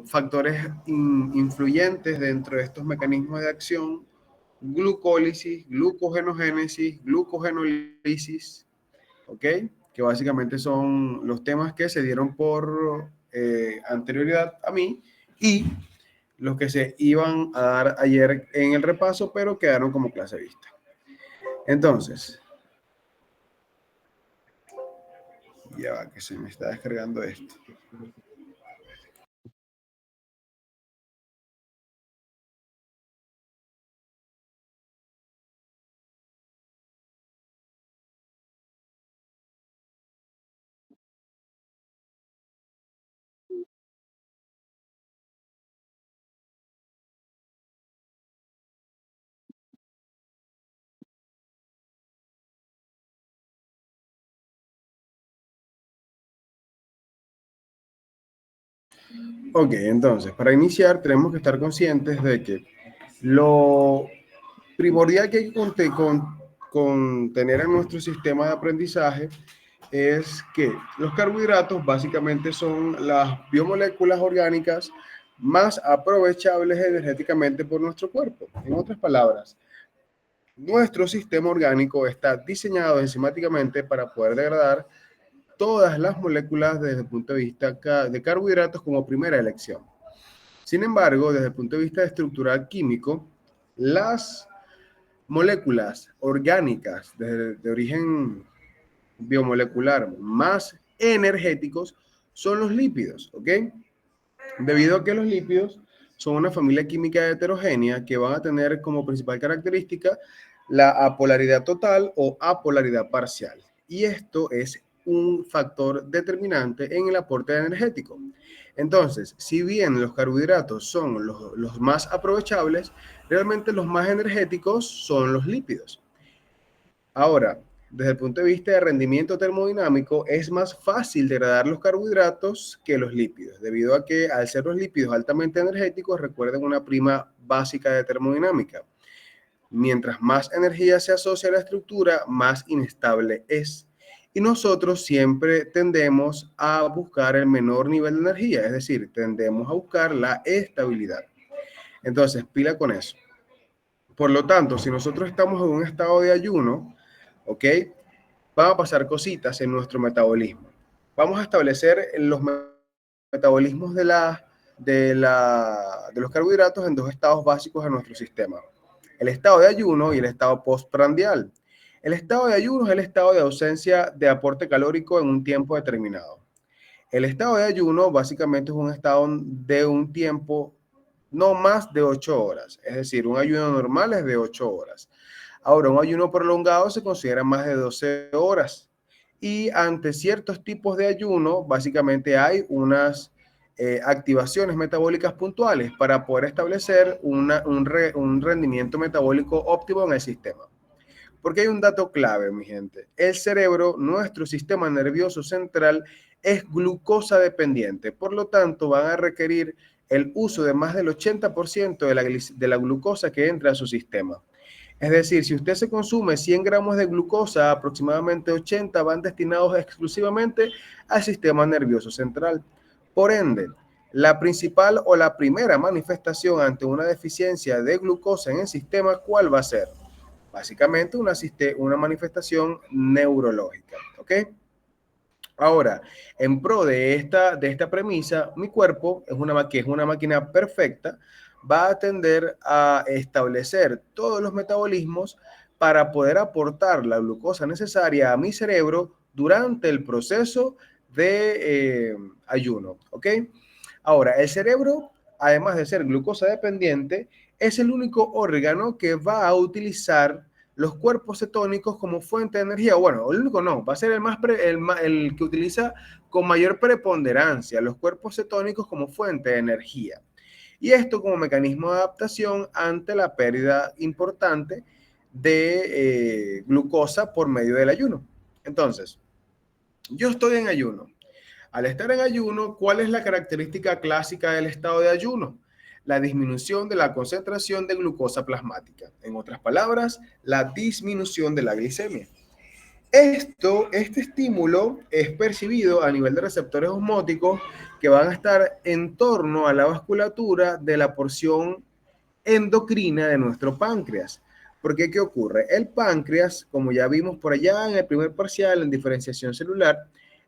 factores influyentes dentro de estos mecanismos de acción: glucólisis, glucogenogénesis, glucogenólisis, ¿ok? Que básicamente son los temas que se dieron por anterioridad a mí y los que se iban a dar ayer en el repaso, pero quedaron como clase vista. Entonces, ya va, que se me está descargando esto. Ok, entonces, para iniciar tenemos que estar conscientes de que lo primordial que hay que tener en nuestro sistema de aprendizaje es que los carbohidratos básicamente son las biomoléculas orgánicas más aprovechables energéticamente por nuestro cuerpo. En otras palabras, nuestro sistema orgánico está diseñado enzimáticamente para poder degradar todas las moléculas desde el punto de vista de carbohidratos como primera elección. Sin embargo, desde el punto de vista estructural químico, las moléculas orgánicas de origen biomolecular más energéticos son los lípidos, ¿ok? Debido a que los lípidos son una familia química heterogénea que van a tener como principal característica la apolaridad total o apolaridad parcial. Y esto es un factor determinante en el aporte energético. Entonces, si bien los carbohidratos son los más aprovechables, realmente los más energéticos son los lípidos. Ahora, desde el punto de vista de rendimiento termodinámico, es más fácil degradar los carbohidratos que los lípidos, debido a que al ser los lípidos altamente energéticos, recuerden una prima básica de termodinámica. Mientras más energía se asocia a la estructura, más inestable es. Y nosotros siempre tendemos a buscar el menor nivel de energía, es decir, tendemos a buscar la estabilidad. Entonces, pila con eso. Por lo tanto, si nosotros estamos en un estado de ayuno, ¿ok? Van a pasar cositas en nuestro metabolismo. Vamos a establecer los metabolismos de los carbohidratos en dos estados básicos de nuestro sistema: el estado de ayuno y el estado postprandial. El estado de ayuno es el estado de ausencia de aporte calórico en un tiempo determinado. El estado de ayuno básicamente es un estado de un tiempo no más de 8 horas, es decir, un ayuno normal es de 8 horas. Ahora, un ayuno prolongado se considera más de 12 horas. Y ante ciertos tipos de ayuno, básicamente hay unas activaciones metabólicas puntuales para poder establecer un rendimiento metabólico óptimo en el sistema. Porque hay un dato clave, mi gente. El cerebro, nuestro sistema nervioso central, es glucosa dependiente. Por lo tanto, van a requerir el uso de más del 80% de la glucosa que entra a su sistema. Es decir, si usted se consume 100 gramos de glucosa, aproximadamente 80 van destinados exclusivamente al sistema nervioso central. Por ende, la principal o la primera manifestación ante una deficiencia de glucosa en el sistema, ¿cuál va a ser? Básicamente una manifestación neurológica, ¿ok? Ahora, en pro de esta premisa, mi cuerpo, que es una máquina perfecta, va a tender a establecer todos los metabolismos para poder aportar la glucosa necesaria a mi cerebro durante el proceso de ayuno, ¿ok? Ahora, el cerebro, además de ser glucosa dependiente, es el único órgano que va a utilizar los cuerpos cetónicos como fuente de energía. Bueno, el único no, va a ser el que utiliza con mayor preponderancia los cuerpos cetónicos como fuente de energía. Y esto como mecanismo de adaptación ante la pérdida importante de glucosa por medio del ayuno. Entonces, yo estoy en ayuno. Al estar en ayuno, ¿cuál es la característica clásica del estado de ayuno? La disminución de la concentración de glucosa plasmática. En otras palabras, la disminución de la glicemia. Este estímulo es percibido a nivel de receptores osmóticos que van a estar en torno a la vasculatura de la porción endocrina de nuestro páncreas. Porque, ¿qué ocurre? El páncreas, como ya vimos por allá en el primer parcial en diferenciación celular,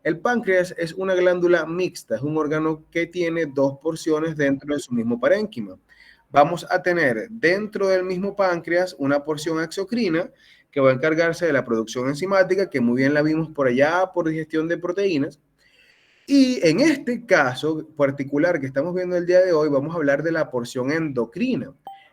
el páncreas es una glándula mixta, es un órgano que tiene dos porciones dentro de su mismo parénquima. Vamos a tener dentro del mismo páncreas una porción exocrina que va a encargarse de la producción enzimática, que muy bien la vimos por allá por digestión de proteínas. Y en este caso particular que estamos viendo el día de hoy, vamos a hablar de la porción endocrina,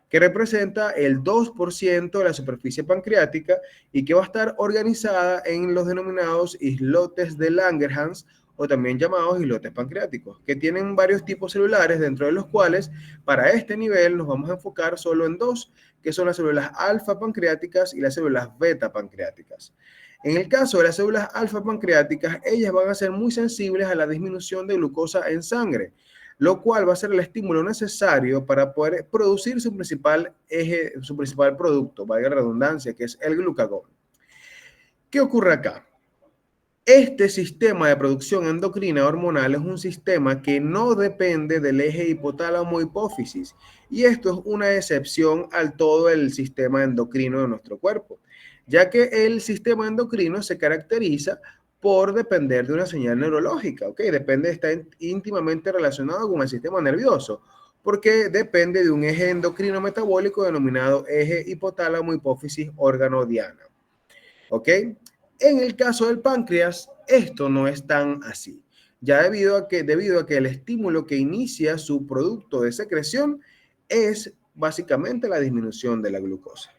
que representa el 2% de la superficie pancreática y que va a estar organizada en los denominados islotes de Langerhans o también llamados islotes pancreáticos, que tienen varios tipos celulares, dentro de los cuales para este nivel nos vamos a enfocar solo en dos, que son las células alfa pancreáticas y las células beta pancreáticas. En el caso de las células alfa pancreáticas, ellas van a ser muy sensibles a la disminución de glucosa en sangre, lo cual va a ser el estímulo necesario para poder producir su principal producto, valga la redundancia, que es el glucagón. ¿Qué ocurre acá? Este sistema de producción endocrina hormonal es un sistema que no depende del eje hipotálamo-hipófisis, y esto es una excepción al todo el sistema endocrino de nuestro cuerpo, ya que el sistema endocrino se caracteriza por depender de una señal neurológica, ¿ok? Está íntimamente relacionado con el sistema nervioso, porque depende de un eje endocrino metabólico denominado eje hipotálamo-hipófisis-órgano diana, ¿ok? En el caso del páncreas, esto no es tan así, ya debido a que el estímulo que inicia su producto de secreción es básicamente la disminución de la glucosa.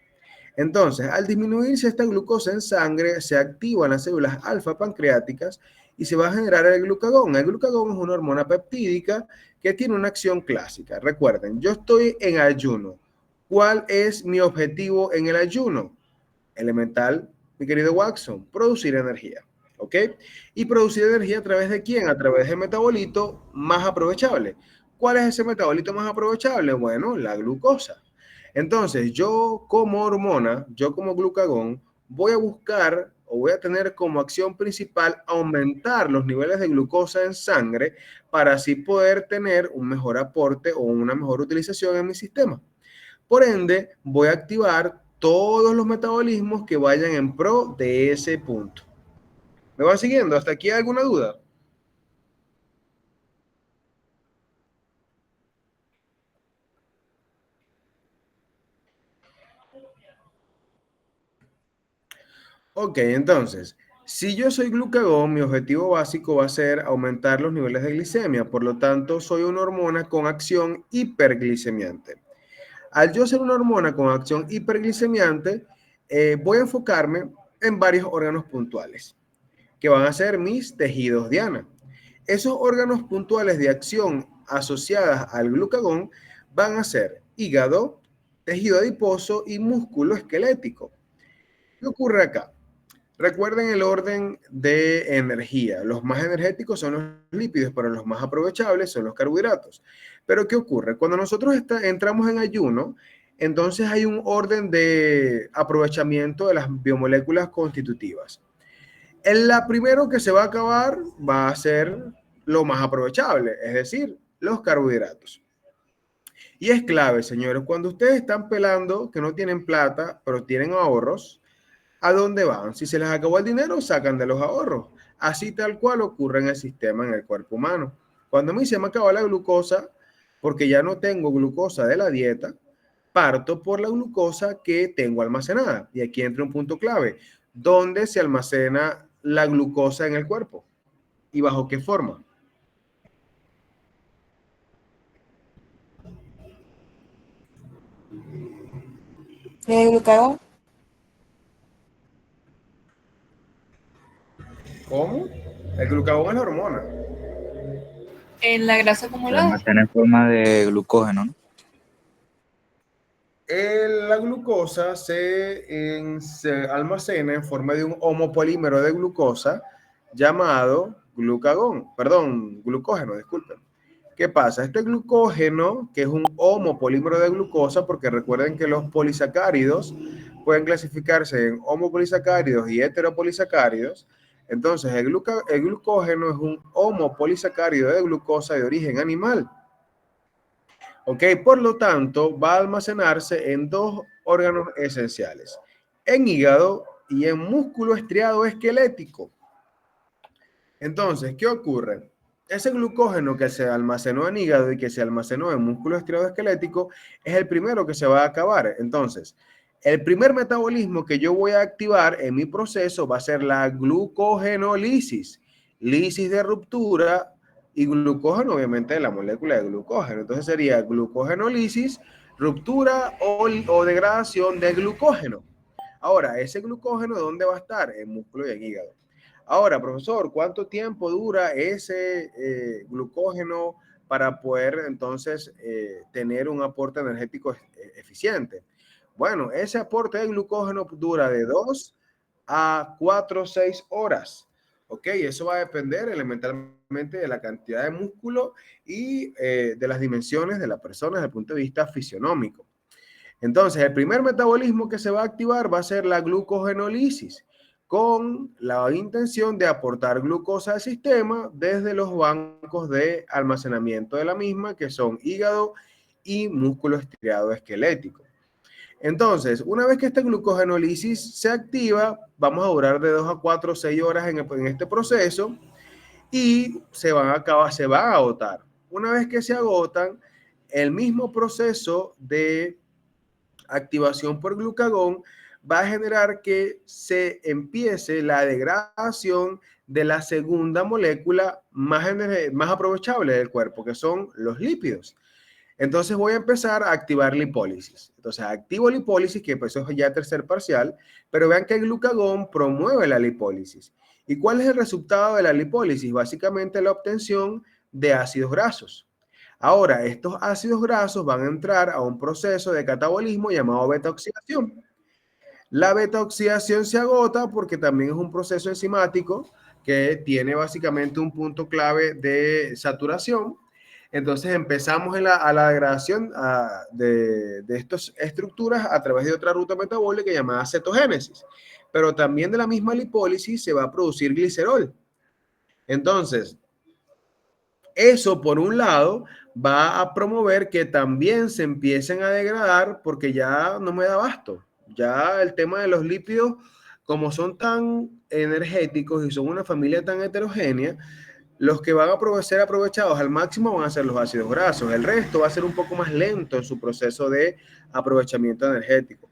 Entonces, al disminuirse esta glucosa en sangre, se activan las células alfa pancreáticas y se va a generar el glucagón. El glucagón es una hormona peptídica que tiene una acción clásica. Recuerden, yo estoy en ayuno. ¿Cuál es mi objetivo en el ayuno? Elemental, mi querido Watson, producir energía, ¿ok? Y producir energía a través de quién? A través del metabolito más aprovechable. ¿Cuál es ese metabolito más aprovechable? Bueno, la glucosa. Entonces, yo como hormona, yo como glucagón, voy a buscar o voy a tener como acción principal aumentar los niveles de glucosa en sangre para así poder tener un mejor aporte o una mejor utilización en mi sistema. Por ende, voy a activar todos los metabolismos que vayan en pro de ese punto. ¿Me van siguiendo? ¿Hasta aquí hay alguna duda? Ok, entonces, si yo soy glucagón, mi objetivo básico va a ser aumentar los niveles de glicemia. Por lo tanto, soy una hormona con acción hiperglicemiante. Al yo ser una hormona con acción hiperglicemiante, voy a enfocarme en varios órganos puntuales, que van a ser mis tejidos diana. Esos órganos puntuales de acción asociadas al glucagón van a ser hígado, tejido adiposo y músculo esquelético. ¿Qué ocurre acá? Recuerden el orden de energía. Los más energéticos son los lípidos, pero los más aprovechables son los carbohidratos. Pero ¿qué ocurre? Cuando nosotros entramos en ayuno, entonces hay un orden de aprovechamiento de las biomoléculas constitutivas. La primero que se va a acabar va a ser lo más aprovechable, es decir, los carbohidratos. Y es clave, señores, cuando ustedes están pelando que no tienen plata, pero tienen ahorros, ¿a dónde van? Si se les acabó el dinero, sacan de los ahorros. Así tal cual ocurre en el sistema, en el cuerpo humano. Cuando a mí se me acaba la glucosa, porque ya no tengo glucosa de la dieta, parto por la glucosa que tengo almacenada. Y aquí entra un punto clave. ¿Dónde se almacena la glucosa en el cuerpo? ¿Y bajo qué forma? ¿El glucagón? ¿Cómo? El glucagón es la hormona. En la grasa Se acumulada. almacena en forma de glucógeno, ¿no? La glucosa se almacena en forma de un homopolímero de glucosa llamado glucógeno, disculpen. ¿Qué pasa? Este glucógeno, que es un homopolímero de glucosa, porque recuerden que los polisacáridos pueden clasificarse en homopolisacáridos y heteropolisacáridos. Entonces, el glucógeno es un homopolisacárido de glucosa de origen animal. ¿Ok? Por lo tanto, va a almacenarse en dos órganos esenciales, en hígado y en músculo estriado esquelético. Entonces, ¿qué ocurre? Ese glucógeno que se almacenó en hígado y que se almacenó en músculo estriado esquelético es el primero que se va a acabar. Entonces, el primer metabolismo que yo voy a activar en mi proceso va a ser la glucogenólisis, lisis de ruptura y glucógeno, obviamente, de la molécula de glucógeno. Entonces sería glucogenólisis, ruptura o degradación de glucógeno. Ahora, ese glucógeno, ¿dónde va a estar? En músculo y en hígado. Ahora, profesor, ¿cuánto tiempo dura ese glucógeno para poder entonces tener un aporte energético eficiente? Bueno, ese aporte de glucógeno dura de 2 a 4 o 6 horas. ¿Ok? Eso va a depender elementalmente de la cantidad de músculo y de las dimensiones de la persona desde el punto de vista fisionómico. Entonces, el primer metabolismo que se va a activar va a ser la glucogenólisis, con la intención de aportar glucosa al sistema desde los bancos de almacenamiento de la misma, que son hígado y músculo estriado esquelético. Entonces, una vez que esta glucogenólisis se activa, vamos a durar de 2 a 4 o 6 horas en este proceso y se van a agotar. Una vez que se agotan, el mismo proceso de activación por glucagón va a generar que se empiece la degradación de la segunda molécula más aprovechable del cuerpo, que son los lípidos. Entonces voy a empezar a activar lipólisis. Entonces activo lipólisis, que pues eso es ya tercer parcial, pero vean que el glucagón promueve la lipólisis. ¿Y cuál es el resultado de la lipólisis? Básicamente la obtención de ácidos grasos. Ahora, estos ácidos grasos van a entrar a un proceso de catabolismo llamado beta-oxidación. La beta-oxidación se agota porque también es un proceso enzimático que tiene básicamente un punto clave de saturación. Entonces empezamos a la degradación de estas estructuras a través de otra ruta metabólica llamada cetogénesis. Pero también de la misma lipólisis se va a producir glicerol. Entonces, eso, por un lado, va a promover que también se empiecen a degradar porque ya no me da abasto. Ya el tema de los lípidos, como son tan energéticos y son una familia tan heterogénea, los que van a ser aprovechados al máximo van a ser los ácidos grasos. El resto va a ser un poco más lento en su proceso de aprovechamiento energético.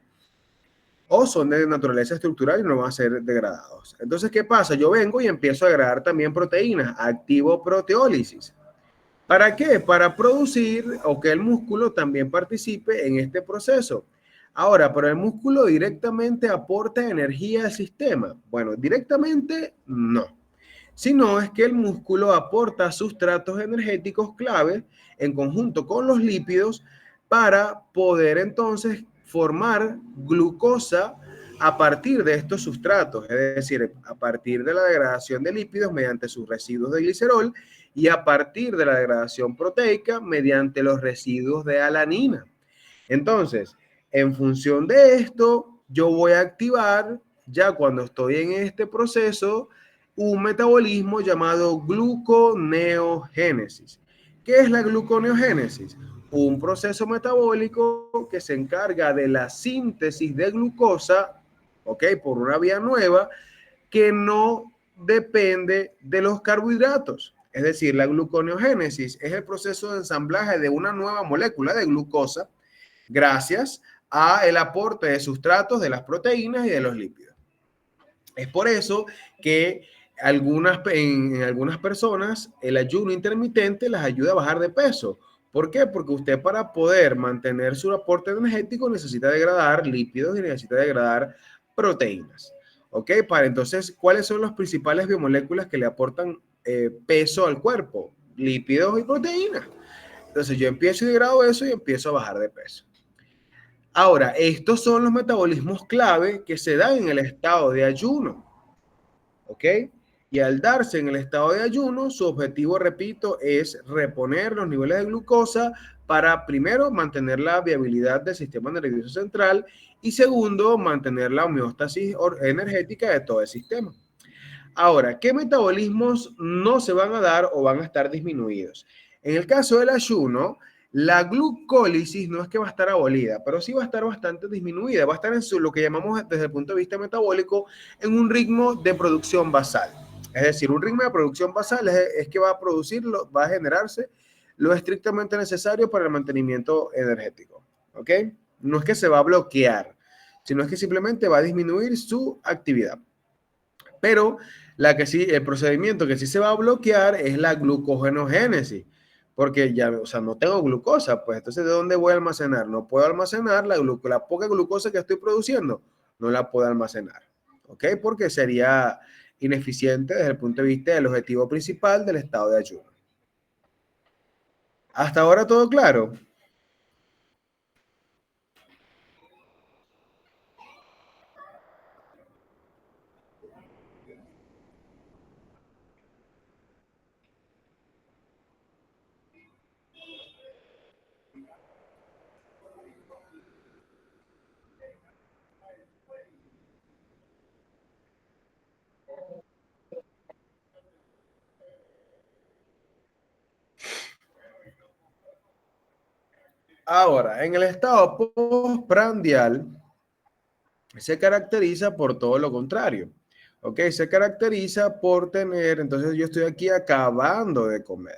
O son de naturaleza estructural y no van a ser degradados. Entonces, ¿qué pasa? Yo vengo y empiezo a degradar también proteínas, activo proteólisis. ¿Para qué? Para producir o que el músculo también participe en este proceso. Ahora, ¿pero el músculo directamente aporta energía al sistema? Bueno, directamente no. Sino es que el músculo aporta sustratos energéticos clave en conjunto con los lípidos para poder entonces formar glucosa a partir de estos sustratos, es decir, a partir de la degradación de lípidos mediante sus residuos de glicerol y a partir de la degradación proteica mediante los residuos de alanina. Entonces, en función de esto, yo voy a activar, ya cuando estoy en este proceso, un metabolismo llamado gluconeogénesis. ¿Qué es la gluconeogénesis? Un proceso metabólico que se encarga de la síntesis de glucosa, ¿ok? Por una vía nueva que no depende de los carbohidratos. Es decir, la gluconeogénesis es el proceso de ensamblaje de una nueva molécula de glucosa gracias a el aporte de sustratos de las proteínas y de los lípidos. Es por eso que en algunas personas el ayuno intermitente les ayuda a bajar de peso. ¿Por qué? Porque usted, para poder mantener su aporte energético, necesita degradar lípidos y necesita degradar proteínas. ¿Ok? Entonces, ¿cuáles son las principales biomoléculas que le aportan peso al cuerpo? Lípidos y proteínas. Entonces yo empiezo y degrado eso y empiezo a bajar de peso. Ahora, estos son los metabolismos clave que se dan en el estado de ayuno. ¿Ok? Y al darse en el estado de ayuno, su objetivo, repito, es reponer los niveles de glucosa para, primero, mantener la viabilidad del sistema nervioso central y, segundo, mantener la homeostasis energética de todo el sistema. Ahora, ¿qué metabolismos no se van a dar o van a estar disminuidos? En el caso del ayuno, la glucólisis no es que va a estar abolida, pero sí va a estar bastante disminuida, va a estar en lo que llamamos desde el punto de vista metabólico en un ritmo de producción basal. Es decir, un ritmo de producción basal es que va a producirlo, va a generarse lo estrictamente necesario para el mantenimiento energético. ¿Ok? No es que se va a bloquear, sino es que simplemente va a disminuir su actividad. Pero la que sí, el procedimiento que sí se va a bloquear es la glucogenogénesis, porque ya, o sea, no tengo glucosa, pues entonces ¿de dónde voy a almacenar? No puedo almacenar la poca glucosa que estoy produciendo, no la puedo almacenar, ¿ok? Porque sería ineficiente desde el punto de vista del objetivo principal del estado de ayuno. Hasta ahora todo claro. Ahora, en el estado postprandial se caracteriza por todo lo contrario. ¿Ok? Se caracteriza por tener, entonces yo estoy aquí acabando de comer.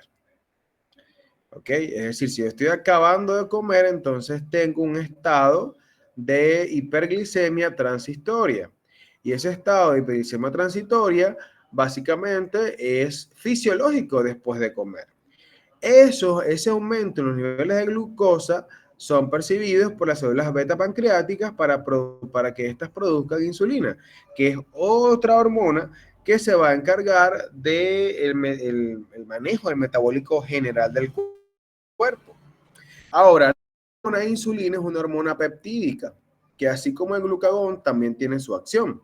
¿Ok? Es decir, si yo estoy acabando de comer, entonces tengo un estado de hiperglicemia transitoria. Y ese estado de hiperglicemia transitoria básicamente es fisiológico después de comer. Ese aumento en los niveles de glucosa son percibidos por las células beta pancreáticas para que éstas produzcan insulina, que es otra hormona que se va a encargar del el manejo del metabólico general del cuerpo. Ahora, la hormona de insulina es una hormona peptídica, que así como el glucagón también tiene su acción.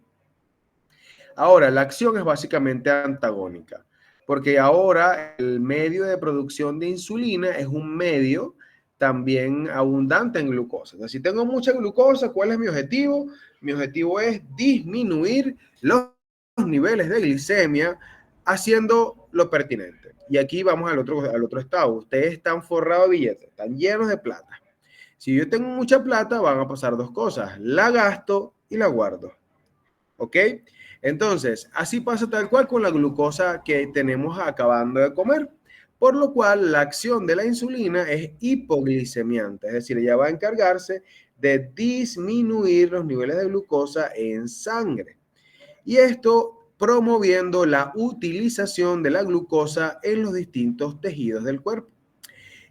Ahora, la acción es básicamente antagónica, porque ahora el medio de producción de insulina es un medio también abundante en glucosa. Entonces, si tengo mucha glucosa, ¿cuál es mi objetivo? Mi objetivo es disminuir los niveles de glicemia haciendo lo pertinente. Y aquí vamos al otro estado. Ustedes están forrados de billetes, están llenos de plata. Si yo tengo mucha plata, van a pasar dos cosas. La gasto y la guardo. ¿Ok? Entonces, así pasa tal cual con la glucosa que tenemos acabando de comer, por lo cual la acción de la insulina es hipoglicemiante, es decir, ella va a encargarse de disminuir los niveles de glucosa en sangre. Y esto promoviendo la utilización de la glucosa en los distintos tejidos del cuerpo.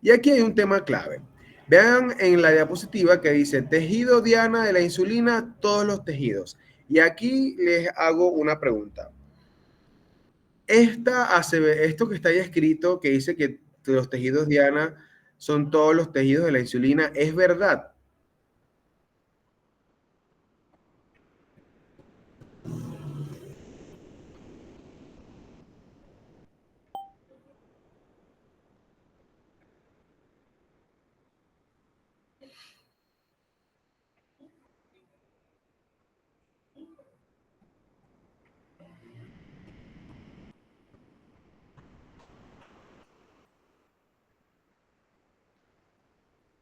Y aquí hay un tema clave. Vean en la diapositiva que dice tejido diana de la insulina, todos los tejidos. Y aquí les hago una pregunta. Esto que está ahí escrito, que dice que los tejidos diana son todos los tejidos de la insulina, ¿es verdad?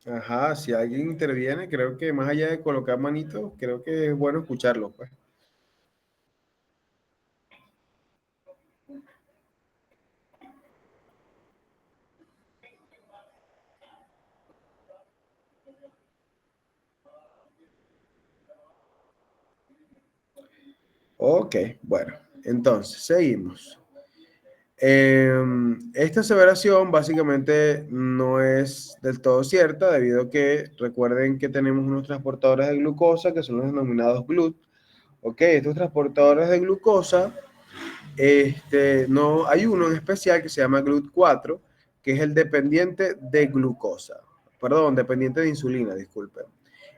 Ajá, si alguien interviene, creo que más allá de colocar manitos, creo que es bueno escucharlo, pues. Ok, bueno, entonces seguimos. Esta aseveración básicamente no es del todo cierta, debido a que recuerden que tenemos unos transportadores de glucosa que son los denominados GLUT. Ok, estos transportadores de glucosa, no, hay uno en especial que se llama GLUT4, que es el dependiente de glucosa, perdón, dependiente de insulina, disculpen.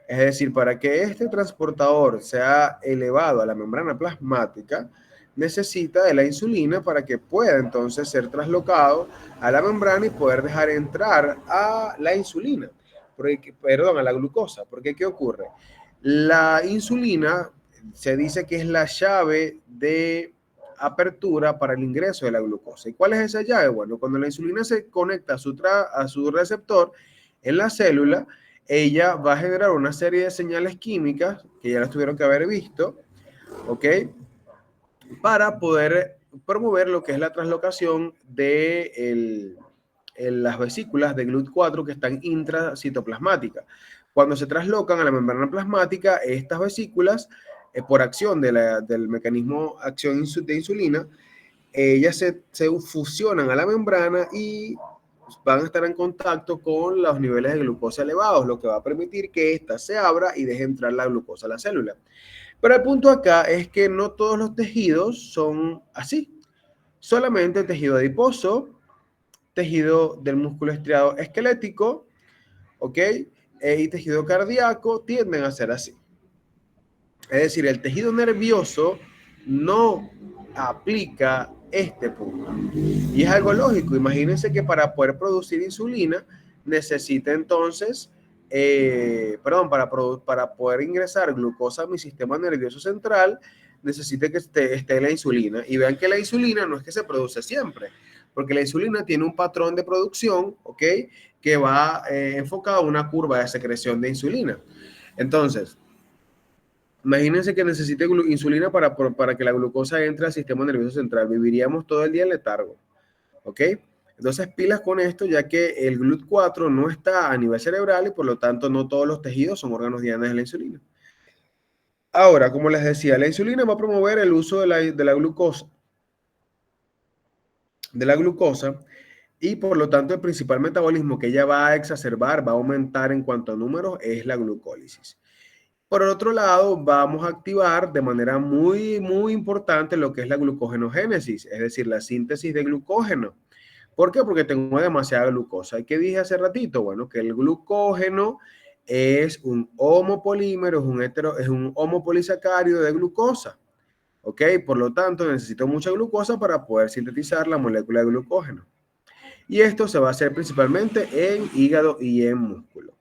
Es decir, para que este transportador sea elevado a la membrana plasmática, necesita de la insulina para que pueda entonces ser traslocado a la membrana y poder dejar entrar a la insulina, perdón, a la glucosa. Porque ¿qué ocurre? La insulina se dice que es la llave de apertura para el ingreso de la glucosa. ¿Y cuál es esa llave? Bueno, cuando la insulina se conecta a su receptor en la célula, ella va a generar una serie de señales químicas que ya las tuvieron que haber visto, ¿ok? Para poder promover lo que es la translocación de las vesículas de GLUT4 que están intracitoplasmáticas. Cuando se traslocan a la membrana plasmática, estas vesículas, por acción del mecanismo acción de insulina, ellas se fusionan a la membrana y van a estar en contacto con los niveles de glucosa elevados, lo que va a permitir que ésta se abra y deje entrar la glucosa a la célula. Pero el punto acá es que no todos los tejidos son así. Solamente el tejido adiposo, tejido del músculo estriado esquelético, ¿ok? Y tejido cardíaco tienden a ser así. Es decir, el tejido nervioso no aplica este punto. Y es algo lógico. Imagínense que para poder producir insulina necesita entonces, para poder ingresar glucosa a mi sistema nervioso central, necesita que esté la insulina. Y vean que la insulina no es que se produce siempre, porque la insulina tiene un patrón de producción, ¿ok? Que va enfocado a una curva de secreción de insulina. Entonces, imagínense que necesite insulina para que la glucosa entre al sistema nervioso central. Viviríamos todo el día en letargo, ¿ok? Entonces, pilas con esto, ya que el GLUT4 no está a nivel cerebral y por lo tanto no todos los tejidos son órganos dianas de la insulina. Ahora, como les decía, la insulina va a promover el uso de la glucosa y por lo tanto el principal metabolismo que ella va a exacerbar, va a aumentar en cuanto a números, es la glucólisis. Por otro lado, vamos a activar de manera muy, muy importante lo que es la glucogenogénesis, es decir, la síntesis de glucógeno. ¿Por qué? Porque tengo demasiada glucosa. ¿Y qué dije hace ratito? Bueno, que el glucógeno es un homopolímero, es un homopolisacárido de glucosa. ¿Ok? Por lo tanto, necesito mucha glucosa para poder sintetizar la molécula de glucógeno. Y esto se va a hacer principalmente en hígado y en músculo.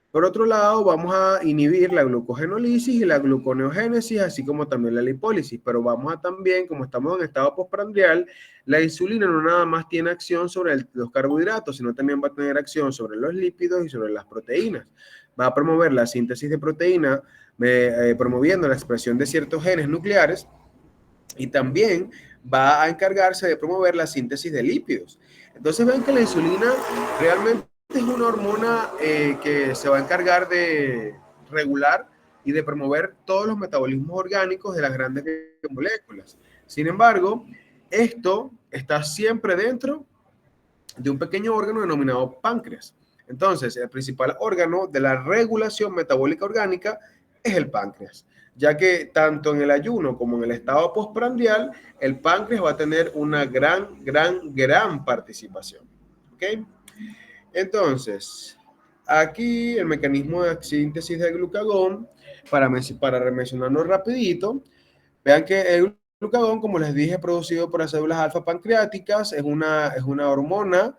Por otro lado, vamos a inhibir la glucogenólisis y la gluconeogénesis, así como también la lipólisis, pero vamos a también, como estamos en estado postprandial, la insulina no nada más tiene acción sobre los carbohidratos, sino también va a tener acción sobre los lípidos y sobre las proteínas. Va a promover la síntesis de proteína, promoviendo la expresión de ciertos genes nucleares, y también va a encargarse de promover la síntesis de lípidos. Entonces ven que la insulina realmente es una hormona que se va a encargar de regular y de promover todos los metabolismos orgánicos de las grandes moléculas. Sin embargo, esto está siempre dentro de un pequeño órgano denominado páncreas. Entonces, el principal órgano de la regulación metabólica orgánica es el páncreas, ya que tanto en el ayuno como en el estado postprandial, el páncreas va a tener una gran participación. ¿Ok? Entonces, aquí el mecanismo de síntesis de glucagón, para mencionarlo rapidito, vean que el glucagón, como les dije, producido por las células alfa pancreáticas, es una hormona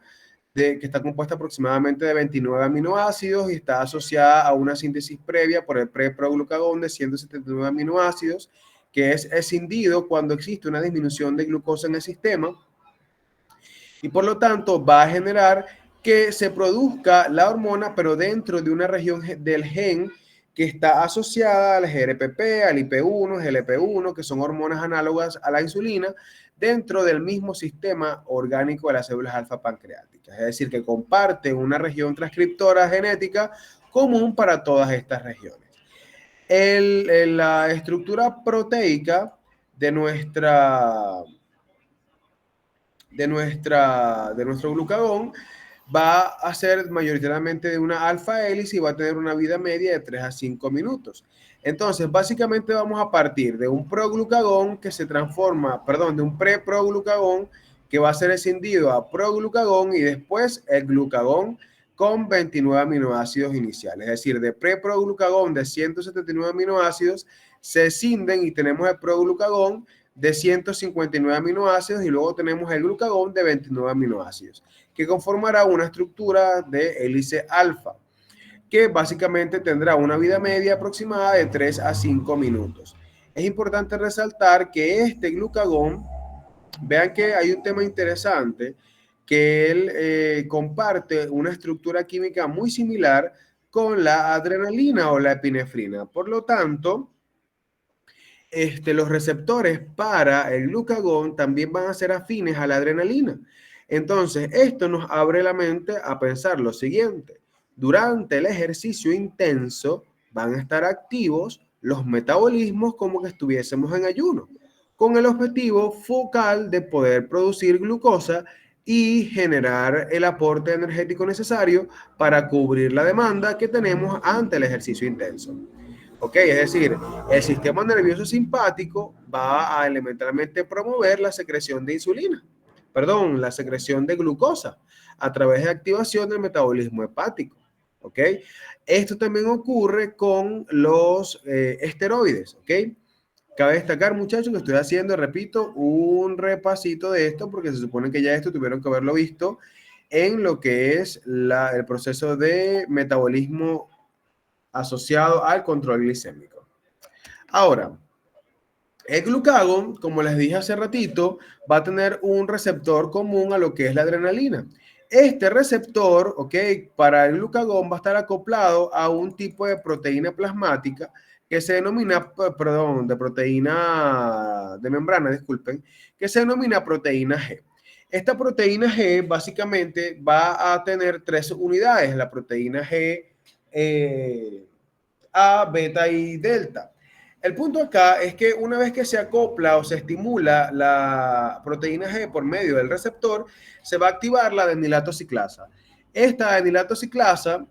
que está compuesta aproximadamente de 29 aminoácidos y está asociada a una síntesis previa por el preproglucagón de 179 aminoácidos, que es escindido cuando existe una disminución de glucosa en el sistema y por lo tanto va a generar que se produzca la hormona, pero dentro de una región del gen que está asociada al GRPP, al IP1, GLP1, que son hormonas análogas a la insulina, dentro del mismo sistema orgánico de las células alfa pancreáticas. Es decir, que comparte una región transcriptora genética común para todas estas regiones. La estructura proteica de nuestro glucagón va a ser mayoritariamente de una alfa hélice y va a tener una vida media de 3 a 5 minutos. Entonces, básicamente vamos a partir de un proglucagón que se transforma, perdón, de un preproglucagón que va a ser escindido a proglucagón y después el glucagón con 29 aminoácidos iniciales. Es decir, de preproglucagón de 179 aminoácidos se escinden y tenemos el proglucagón de 159 aminoácidos y luego tenemos el glucagón de 29 aminoácidos, que conformará una estructura de hélice alfa, que básicamente tendrá una vida media aproximada de 3 a 5 minutos. Es importante resaltar que este glucagón, vean que hay un tema interesante, que él comparte una estructura química muy similar con la adrenalina o la epinefrina. Por lo tanto, los receptores para el glucagón también van a ser afines a la adrenalina. Entonces, esto nos abre la mente a pensar lo siguiente. Durante el ejercicio intenso van a estar activos los metabolismos como que estuviésemos en ayuno, con el objetivo focal de poder producir glucosa y generar el aporte energético necesario para cubrir la demanda que tenemos ante el ejercicio intenso. ¿Ok? Es decir, el sistema nervioso simpático va a elementalmente promover la secreción de insulina, perdón, la secreción de glucosa a través de activación del metabolismo hepático. ¿Ok? Esto también ocurre con los esteroides. ¿Ok? Cabe destacar, muchachos, que estoy haciendo, repito, un repasito de esto porque se supone que ya esto tuvieron que haberlo visto en lo que es el proceso de metabolismo asociado al control glicémico. Ahora, el glucagón, como les dije hace ratito, va a tener un receptor común a lo que es la adrenalina. Este receptor, ok, para el glucagón va a estar acoplado a un tipo de proteína plasmática que se denomina, perdón, de proteína de membrana, disculpen, que se denomina proteína G. Esta proteína G básicamente va a tener 3 unidades, la proteína G, A, beta y delta. El punto acá es que una vez que se acopla o se estimula la proteína G por medio del receptor, se va a activar la adenilato ciclasa. Esta adenilato ciclasa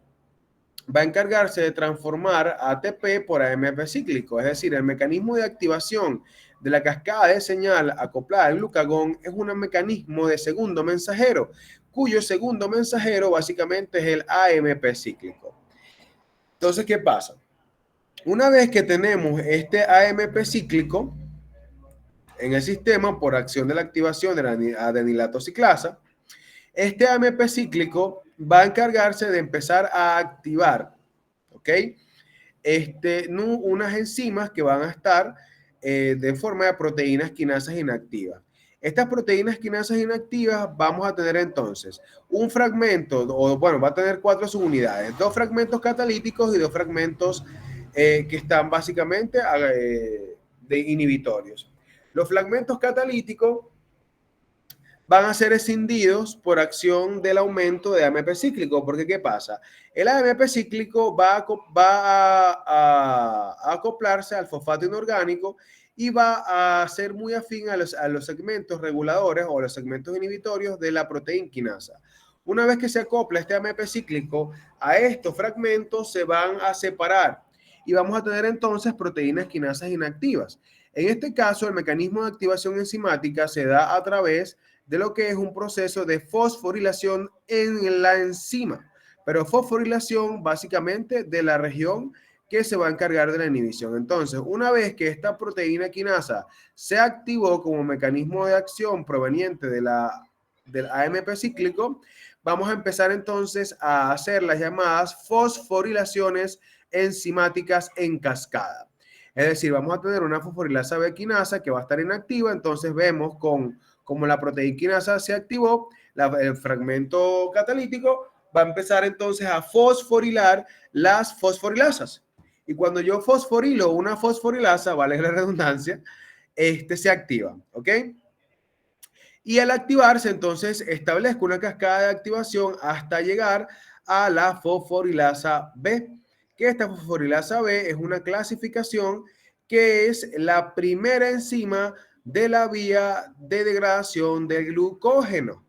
va a encargarse de transformar ATP por AMP cíclico, es decir, el mecanismo de activación de la cascada de señal acoplada al glucagón es un mecanismo de segundo mensajero, cuyo segundo mensajero básicamente es el AMP cíclico. Entonces, ¿qué pasa? Una vez que tenemos este AMP cíclico en el sistema por acción de la activación de la adenilato ciclasa, este AMP cíclico va a encargarse de empezar a activar, ¿ok? Unas enzimas que van a estar de forma de proteínas quinasas inactivas. Estas proteínas quinasas inactivas vamos a tener entonces un fragmento, o bueno, va a tener 4 subunidades, 2 fragmentos catalíticos y 2 fragmentos que están básicamente de inhibitorios. Los fragmentos catalíticos van a ser escindidos por acción del aumento de AMP cíclico, porque ¿qué pasa? El AMP cíclico va a acoplarse al fosfato inorgánico y va a ser muy afín a los segmentos reguladores o los segmentos inhibitorios de la proteína quinasa. Una vez que se acopla este AMP cíclico, a estos fragmentos se van a separar y vamos a tener entonces proteínas quinasas inactivas. En este caso, el mecanismo de activación enzimática se da a través de lo que es un proceso de fosforilación en la enzima, pero fosforilación básicamente de la región que se va a encargar de la inhibición. Entonces, una vez que esta proteína quinasa se activó como mecanismo de acción proveniente del AMP cíclico, vamos a empezar entonces a hacer las llamadas fosforilaciones enzimáticas en cascada. Es decir, vamos a tener una fosforilasa B quinasa que va a estar inactiva, entonces vemos como la proteína quinasa se activó, el fragmento catalítico va a empezar entonces a fosforilar las fosforilasas. Y cuando yo fosforilo una fosforilasa, vale la redundancia, se activa, ¿ok? Y al activarse, entonces, establezco una cascada de activación hasta llegar a la fosforilasa B, que esta fosforilasa B es una clasificación que es la primera enzima de la vía de degradación del glucógeno.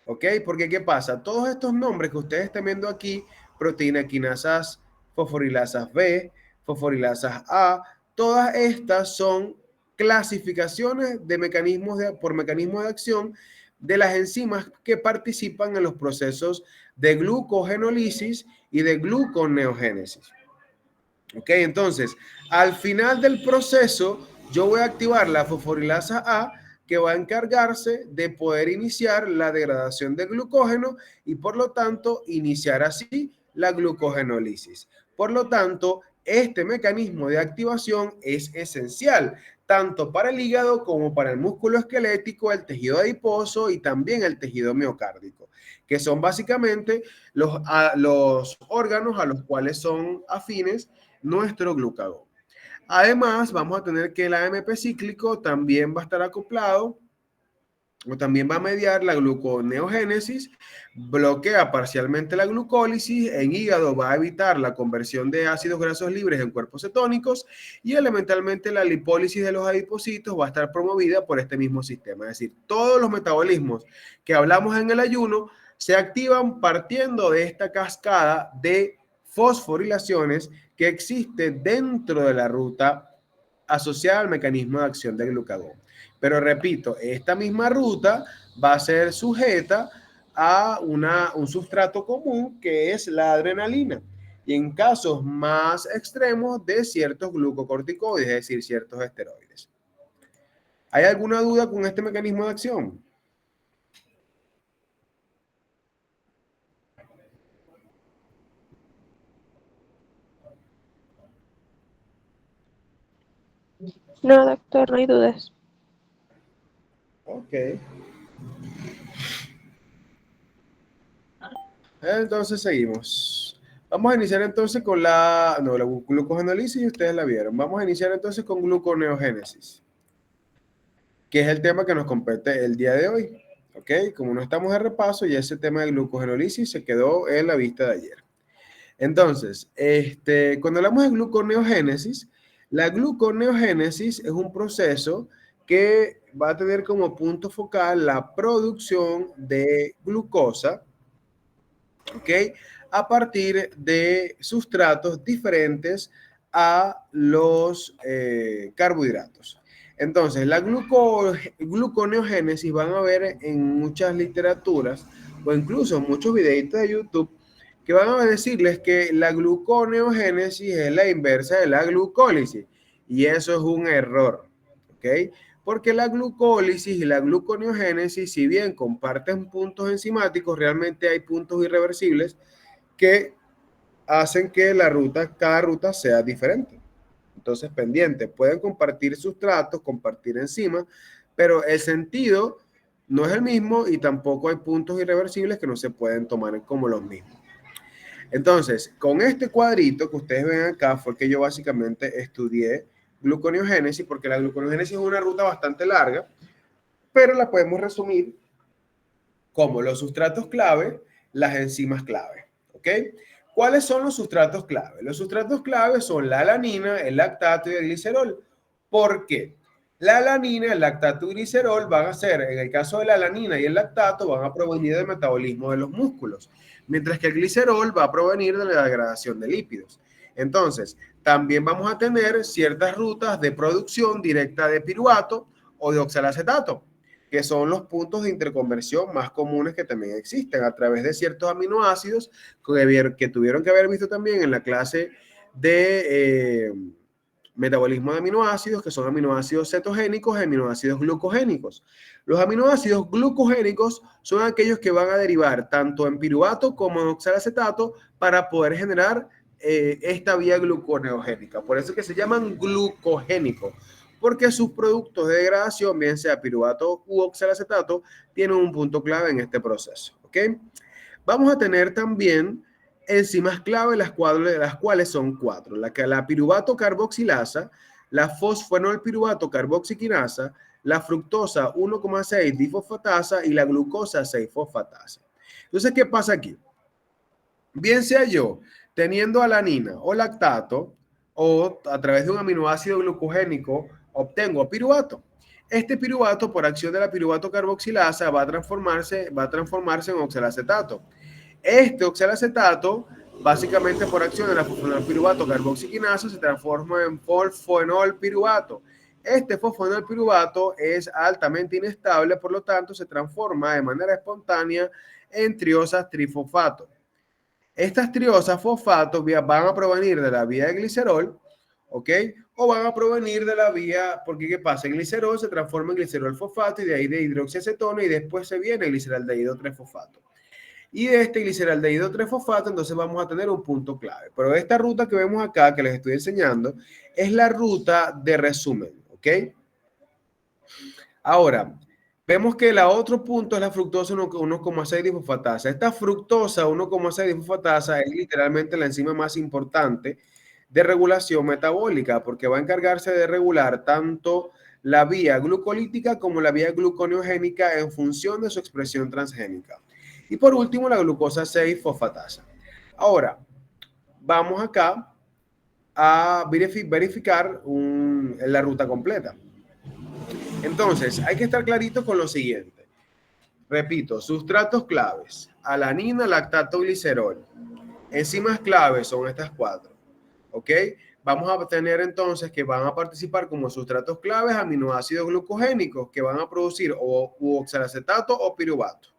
¿Ok? Porque ¿qué pasa? Todos estos nombres que ustedes están viendo aquí, proteína quinasas, fosforilasas B, fosforilasas A, todas estas son clasificaciones de por mecanismos de acción de las enzimas que participan en los procesos de glucogenólisis y de gluconeogénesis. Ok, entonces, al final del proceso yo voy a activar la fosforilasa A, que va a encargarse de poder iniciar la degradación del glucógeno y por lo tanto iniciar así la glucogenólisis. Por lo tanto, este mecanismo de activación es esencial tanto para el hígado como para el músculo esquelético, el tejido adiposo y también el tejido miocárdico, que son básicamente los órganos a los cuales son afines nuestro glucagón. Además, vamos a tener que el AMP cíclico también va a estar acoplado o también va a mediar la gluconeogénesis, bloquea parcialmente la glucólisis, en hígado va a evitar la conversión de ácidos grasos libres en cuerpos cetónicos y elementalmente la lipólisis de los adipocitos va a estar promovida por este mismo sistema. Es decir, todos los metabolismos que hablamos en el ayuno se activan partiendo de esta cascada de fosforilaciones que existe dentro de la ruta asociada al mecanismo de acción del glucagón. Pero repito, esta misma ruta va a ser sujeta a un sustrato común que es la adrenalina y en casos más extremos de ciertos glucocorticoides, es decir, ciertos esteroides. ¿Hay alguna duda con este mecanismo de acción? No, doctor, no hay dudas. Ok. Entonces seguimos. Vamos a iniciar entonces con la glucogenólisis y ustedes la vieron. Vamos a iniciar entonces con gluconeogénesis, que es el tema que nos compete el día de hoy. ¿Ok? Como no estamos de repaso, ya ese tema de glucogenólisis se quedó en la vista de ayer. Entonces, cuando hablamos de gluconeogénesis, la gluconeogénesis es un proceso que va a tener como punto focal la producción de glucosa, ¿ok? A partir de sustratos diferentes a los carbohidratos. Entonces, la gluconeogénesis van a ver en muchas literaturas o incluso en muchos videitos de YouTube que van a decirles que la gluconeogénesis es la inversa de la glucólisis y eso es un error, ¿ok? Porque la glucólisis y la gluconeogénesis, si bien comparten puntos enzimáticos, realmente hay puntos irreversibles que hacen que cada ruta sea diferente. Entonces, pendiente, pueden compartir sustratos, compartir enzimas, pero el sentido no es el mismo y tampoco hay puntos irreversibles que no se pueden tomar como los mismos. Entonces, con este cuadrito que ustedes ven acá fue que yo básicamente estudié gluconeogénesis, porque la gluconeogénesis es una ruta bastante larga, pero la podemos resumir como los sustratos clave, las enzimas clave, ¿ok? ¿Cuáles son los sustratos clave? Los sustratos clave son la alanina, el lactato y el glicerol. ¿Por qué? La alanina, el lactato y glicerol van a ser, en el caso de la alanina y el lactato, van a provenir del metabolismo de los músculos, mientras que el glicerol va a provenir de la degradación de lípidos. Entonces, también vamos a tener ciertas rutas de producción directa de piruvato o de oxalacetato, que son los puntos de interconversión más comunes que también existen a través de ciertos aminoácidos que tuvieron que haber visto también en la clase de metabolismo de aminoácidos, que son aminoácidos cetogénicos y aminoácidos glucogénicos. Los aminoácidos glucogénicos son aquellos que van a derivar tanto en piruvato como en oxalacetato para poder generar esta vía gluconeogénica. Por eso es que se llaman glucogénicos, porque sus productos de degradación, bien sea piruvato u oxalacetato, tienen un punto clave en este proceso. ¿Ok? Vamos a tener también enzimas clave, las cuales son cuatro: la piruvato carboxilasa, la fosfenolpiruvato carboxiquinasa, la fructosa 1,6 difosfatasa y la glucosa 6-fosfatasa. Entonces, ¿qué pasa aquí? Bien sea yo teniendo alanina o lactato o a través de un aminoácido glucogénico obtengo piruvato. Este piruvato, por acción de la piruvato carboxilasa, va a transformarse en oxalacetato. Este oxalacetato, básicamente por acción de la fosfenolpiruvato carboxiquinasa, se transforma en fosfenolpiruvato. Este fosfenolpiruvato es altamente inestable, por lo tanto, se transforma de manera espontánea en triosas trifosfato. Estas triosas fosfatos van a provenir de la vía de glicerol ¿ok? O van a provenir de la vía, porque ¿qué pasa? El glicerol se transforma en glicerol fosfato y de ahí de hidroxiacetono y después se viene el gliceraldehído 3-fosfato. Y de este gliceraldehído 3-fosfato, entonces vamos a tener un punto clave. Pero esta ruta que vemos acá, que les estoy enseñando, es la ruta de resumen, ¿ok? Ahora, vemos que el otro punto es la fructosa 1,6 disfosfatasa. Esta fructosa 1,6 disfosfatasa es literalmente la enzima más importante de regulación metabólica porque va a encargarse de regular tanto la vía glucolítica como la vía gluconeogénica en función de su expresión transgénica. Y por último, la glucosa 6-fosfatasa. Ahora, vamos acá a verificar la ruta completa. Entonces, hay que estar clarito con lo siguiente. Repito, sustratos claves: alanina, lactato, glicerol. Enzimas claves son estas 4. ¿Ok? Vamos a tener entonces que van a participar como sustratos claves aminoácidos glucogénicos que van a producir o oxalacetato o piruvato.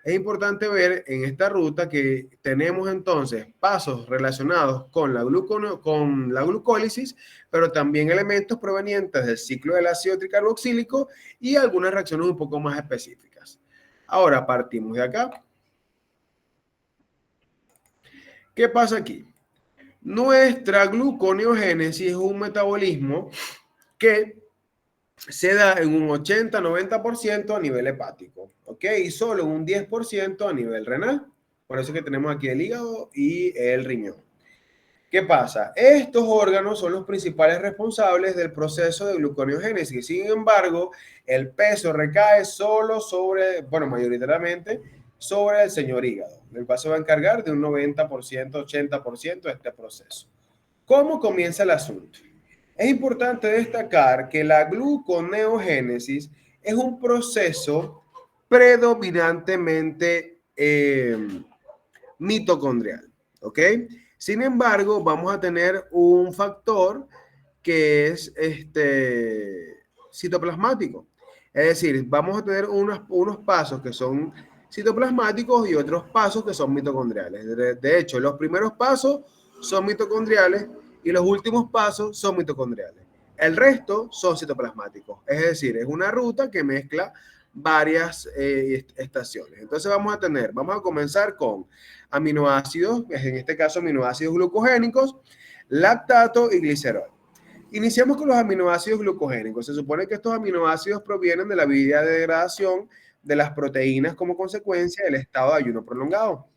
Es importante ver en esta ruta que tenemos entonces pasos relacionados con la glucólisis, pero también elementos provenientes del ciclo del ácido tricarboxílico y algunas reacciones un poco más específicas. Ahora partimos de acá. ¿Qué pasa aquí? Nuestra gluconeogénesis es un metabolismo que se da en un 80-90% a nivel hepático, ¿ok? Y solo un 10% a nivel renal. Por eso que tenemos aquí el hígado y el riñón. ¿Qué pasa? Estos órganos son los principales responsables del proceso de gluconeogénesis. Sin embargo, el peso recae solo sobre, bueno, mayoritariamente sobre el señor hígado. El cual se va a encargar de un 90%, 80% de este proceso. ¿Cómo comienza el asunto? Es importante destacar que la gluconeogénesis es un proceso predominantemente mitocondrial, ¿ok? Sin embargo, vamos a tener un factor que es citoplasmático. Es decir, vamos a tener unos pasos que son citoplasmáticos y otros pasos que son mitocondriales. De hecho, los primeros pasos son mitocondriales y los últimos pasos son mitocondriales. El resto son citoplasmáticos. Es decir, es una ruta que mezcla varias estaciones. Entonces vamos a comenzar con aminoácidos, en este caso aminoácidos glucogénicos, lactato y glicerol. Iniciamos con los aminoácidos glucogénicos. Se supone que estos aminoácidos provienen de la vía de degradación de las proteínas como consecuencia del estado de ayuno prolongado.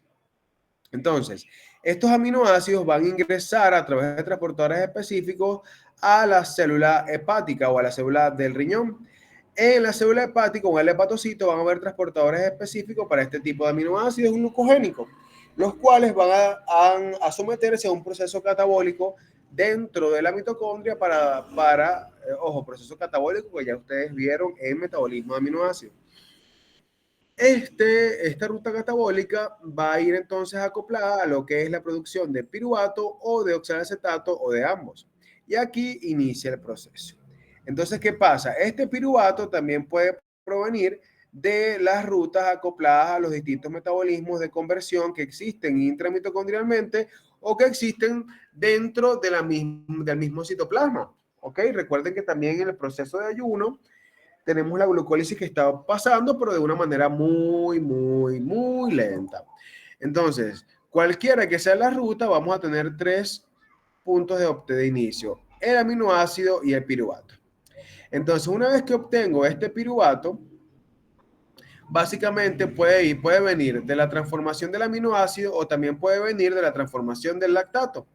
Entonces, estos aminoácidos van a ingresar a través de transportadores específicos a la célula hepática o a la célula del riñón. En la célula hepática o en el hepatocito van a haber transportadores específicos para este tipo de aminoácidos glucogénicos, los cuales van a someterse a un proceso catabólico dentro de la mitocondria ojo, proceso catabólico que ya ustedes vieron en metabolismo de aminoácidos. Esta ruta catabólica va a ir entonces acoplada a lo que es la producción de piruvato o de oxalacetato o de ambos. Y aquí inicia el proceso. Entonces, ¿qué pasa? Este piruvato también puede provenir de las rutas acopladas a los distintos metabolismos de conversión que existen intramitocondrialmente o que existen dentro de del mismo citoplasma. ¿Ok? Recuerden que también en el proceso de ayuno tenemos la glucólisis que está pasando, pero de una manera muy, muy, muy lenta. Entonces, cualquiera que sea la ruta, vamos a tener 3 puntos de inicio: el aminoácido y el piruvato. Entonces, una vez que obtengo este piruvato, básicamente puede venir de la transformación del aminoácido o también puede venir de la transformación del lactato.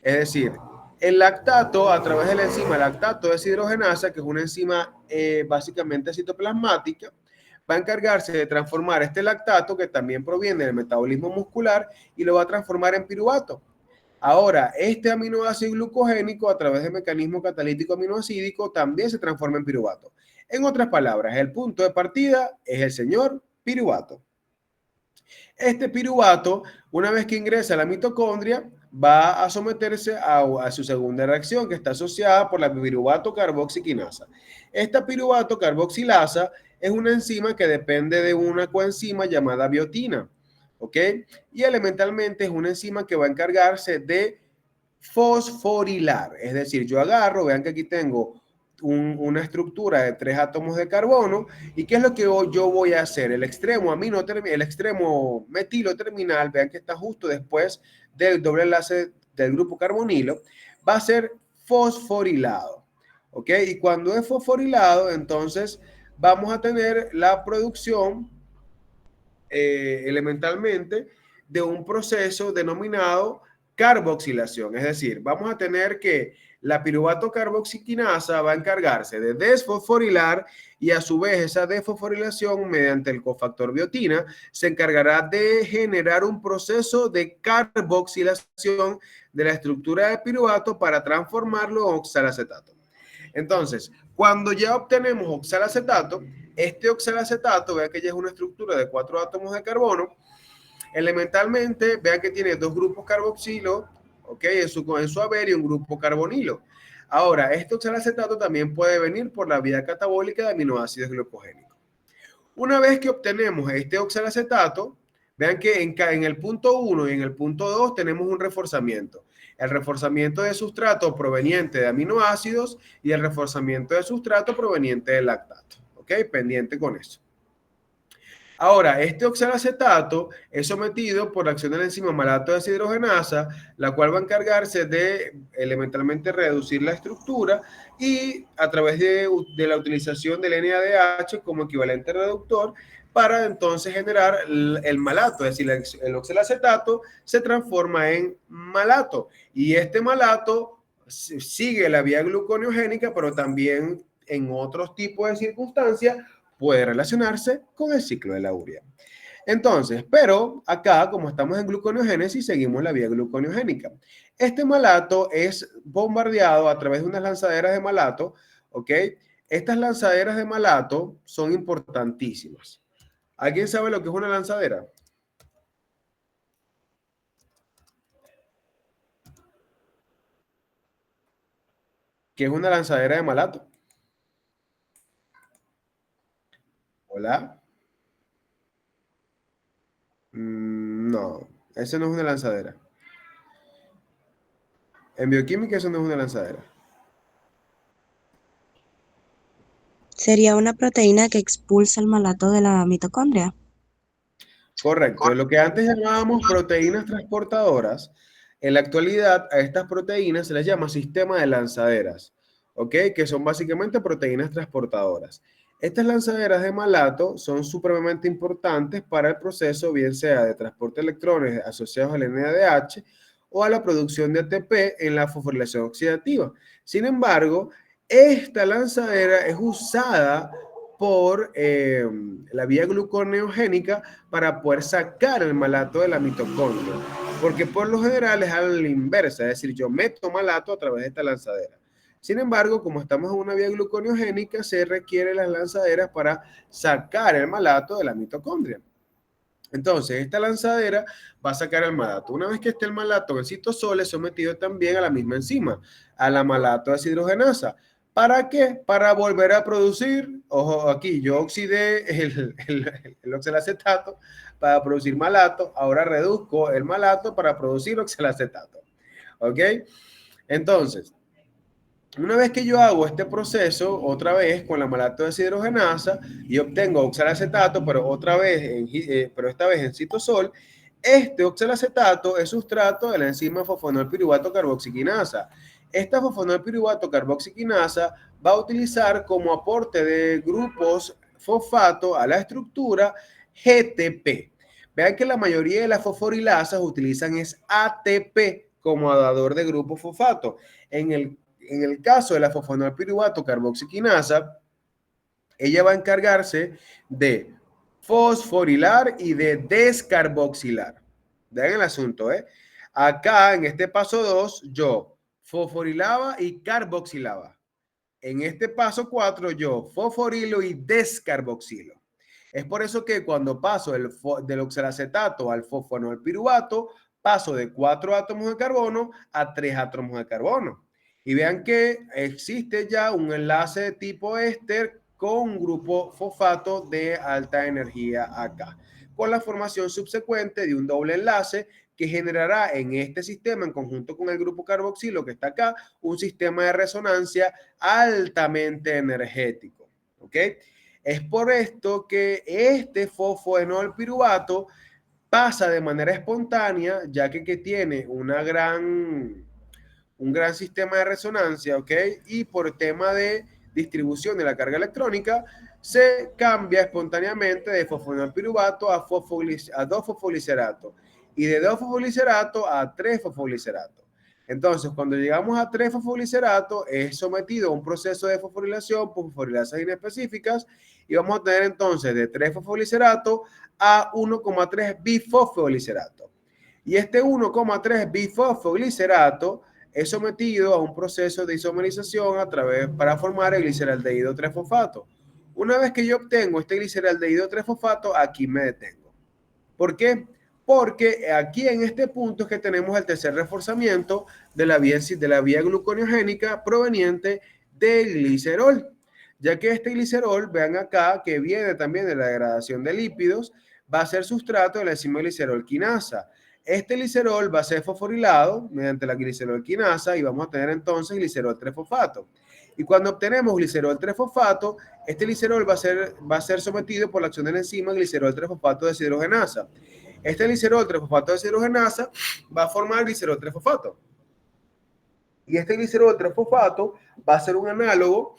Es decir, el lactato, a través de la enzima lactato deshidrogenasa, que es una enzima básicamente citoplasmática, va a encargarse de transformar este lactato, que también proviene del metabolismo muscular, y lo va a transformar en piruvato. Ahora, este aminoácido glucogénico, a través del mecanismo catalítico aminoacídico, también se transforma en piruvato. En otras palabras, el punto de partida es el señor piruvato. Este piruvato, una vez que ingresa a la mitocondria, va a someterse a su segunda reacción, que está asociada por la piruvato carboxiquinasa. Esta piruvato carboxilasa es una enzima que depende de una coenzima llamada biotina, ¿ok? Y elementalmente es una enzima que va a encargarse de fosforilar. Es decir, yo agarro, vean que aquí tengo una estructura de 3 átomos de carbono. ¿Y qué es lo que yo voy a hacer? El extremo el extremo metilo terminal, vean que está justo después del doble enlace del grupo carbonilo, va a ser fosforilado. ¿Ok? Y cuando es fosforilado, entonces vamos a tener la producción elementalmente de un proceso denominado carboxilación. Es decir, vamos a tener que la piruvato carboxiquinasa va a encargarse de desfosforilar y a su vez esa desfosforilación mediante el cofactor biotina se encargará de generar un proceso de carboxilación de la estructura de piruvato para transformarlo en oxalacetato. Entonces, cuando ya obtenemos oxalacetato, este oxalacetato, vean que ya es una estructura de 4 átomos de carbono, elementalmente, vean que tiene 2 grupos carboxilo, ¿ok? En su haber y un grupo carbonilo. Ahora, este oxalacetato también puede venir por la vía catabólica de aminoácidos glucogénicos. Una vez que obtenemos este oxalacetato, vean que en el punto 1 y en el punto 2 tenemos un reforzamiento. El reforzamiento de sustrato proveniente de aminoácidos y el reforzamiento de sustrato proveniente del lactato. ¿Ok? Pendiente con eso. Ahora, este oxalacetato es sometido por la acción de la enzima malato deshidrogenasa, la cual va a encargarse de elementalmente reducir la estructura y a través de la utilización del NADH como equivalente reductor para entonces generar el malato, es decir, el oxalacetato se transforma en malato y este malato sigue la vía gluconeogénica, pero también en otros tipos de circunstancias puede relacionarse con el ciclo de la urea. Entonces, pero acá, como estamos en gluconeogénesis, seguimos la vía gluconeogénica. Este malato es bombardeado a través de unas lanzaderas de malato, ¿ok? Estas lanzaderas de malato son importantísimas. ¿Alguien sabe lo que es una lanzadera? ¿Qué es una lanzadera de malato? Hola. No, eso no es una lanzadera. En bioquímica eso no es una lanzadera. Sería una proteína que expulsa el malato de la mitocondria. Correcto. Lo que antes llamábamos proteínas transportadoras, en la actualidad a estas proteínas se les llama sistema de lanzaderas, ¿ok? Que son básicamente proteínas transportadoras. Estas lanzaderas de malato son supremamente importantes para el proceso, bien sea de transporte de electrones asociados al NADH o a la producción de ATP en la fosforilación oxidativa. Sin embargo, esta lanzadera es usada por la vía gluconeogénica para poder sacar el malato de la mitocondria, porque por lo general es a la inversa, es decir, yo meto malato a través de esta lanzadera. Sin embargo, como estamos en una vía gluconeogénica, se requieren las lanzaderas para sacar el malato de la mitocondria. Entonces, esta lanzadera va a sacar el malato. Una vez que esté el malato en el citosol, es sometido también a la misma enzima, a la malato deshidrogenasa. ¿Para qué? Para volver a producir, ojo aquí, yo oxidé el oxalacetato para producir malato, ahora reduzco el malato para producir oxalacetato. ¿Ok? Entonces, una vez que yo hago este proceso, otra vez con la malato deshidrogenasa y obtengo oxalacetato, pero pero esta vez en citosol, este oxalacetato es sustrato de la enzima fosfonolpiruvato carboxiquinasa. Esta fosfonolpiruvato carboxiquinasa va a utilizar como aporte de grupos fosfato a la estructura GTP. Vean que la mayoría de las fosforilasas utilizan es ATP como adador de grupo fosfato. En el caso de la fosfonolpiruvato carboxiquinasa, ella va a encargarse de fosforilar y de descarboxilar. Vean el asunto, ¿eh? Acá, en este paso 2, yo fosforilaba y carboxilaba. En este paso 4, yo fosforilo y descarboxilo. Es por eso que cuando paso del oxalacetato al fosfonolpiruvato, paso de 4 átomos de carbono a 3 átomos de carbono. Y vean que existe ya un enlace de tipo éster con un grupo fosfato de alta energía acá. con la formación subsecuente de un doble enlace que generará en este sistema, en conjunto con el grupo carboxilo que está acá, un sistema de resonancia altamente energético. ¿Ok? Es por esto que este fosfoenol piruvato pasa de manera espontánea, ya que tiene un gran sistema de resonancia, ¿ok? Y por tema de distribución de la carga electrónica, se cambia espontáneamente de fosfonol piruvato a 2-fosfolicerato y de 2-fosfolicerato a 3-fosfolicerato. Entonces, cuando llegamos a 3-fosfolicerato, es sometido a un proceso de fosforilación por fosforilasas inespecíficas y vamos a tener entonces de 3-fosfolicerato a 1,3 bifosfolicerato. Y este 1,3 bifosfolicerato es sometido a un proceso de isomerización para formar el gliceraldehído 3-fosfato. Una vez que yo obtengo este gliceraldehído 3-fosfato, aquí me detengo. ¿Por qué? Porque aquí en este punto es que tenemos el tercer reforzamiento de la vía gluconeogénica proveniente del glicerol. Ya que este glicerol, vean acá, que viene también de la degradación de lípidos, va a ser sustrato de la enzima glicerol quinasa. Este glicerol va a ser fosforilado mediante la glicerol quinasa y vamos a tener entonces glicerol 3-fosfato. Y cuando obtenemos glicerol 3-fosfato, este glicerol va a ser sometido por la acción de la enzima glicerol 3-fosfato deshidrogenasa. Este glicerol 3-fosfato deshidrogenasa va a formar glicerol 3-fosfato. Y este glicerol 3-fosfato va a ser un análogo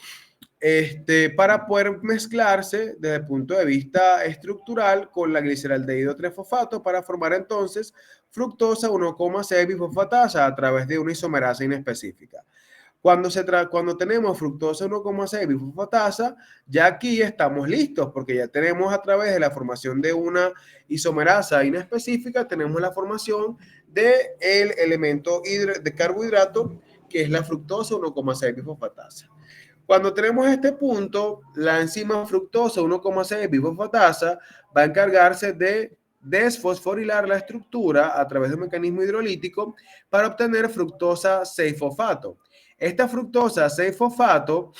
para poder mezclarse desde el punto de vista estructural con la gliceraldehído 3-fosfato para formar entonces fructosa 1,6 bifosfatasa a través de una isomerasa inespecífica. Cuando tenemos fructosa 1,6 bifosfatasa, ya aquí estamos listos porque ya tenemos a través de la formación de una isomerasa inespecífica, tenemos la formación del elemento de carbohidrato que es la fructosa 1,6 bifosfatasa. Cuando tenemos este punto, la enzima fructosa 1,6 bifosfatasa va a encargarse de desfosforilar la estructura a través de un mecanismo hidrolítico para obtener fructosa 6-fosfato. Esta fructosa 6-fosfato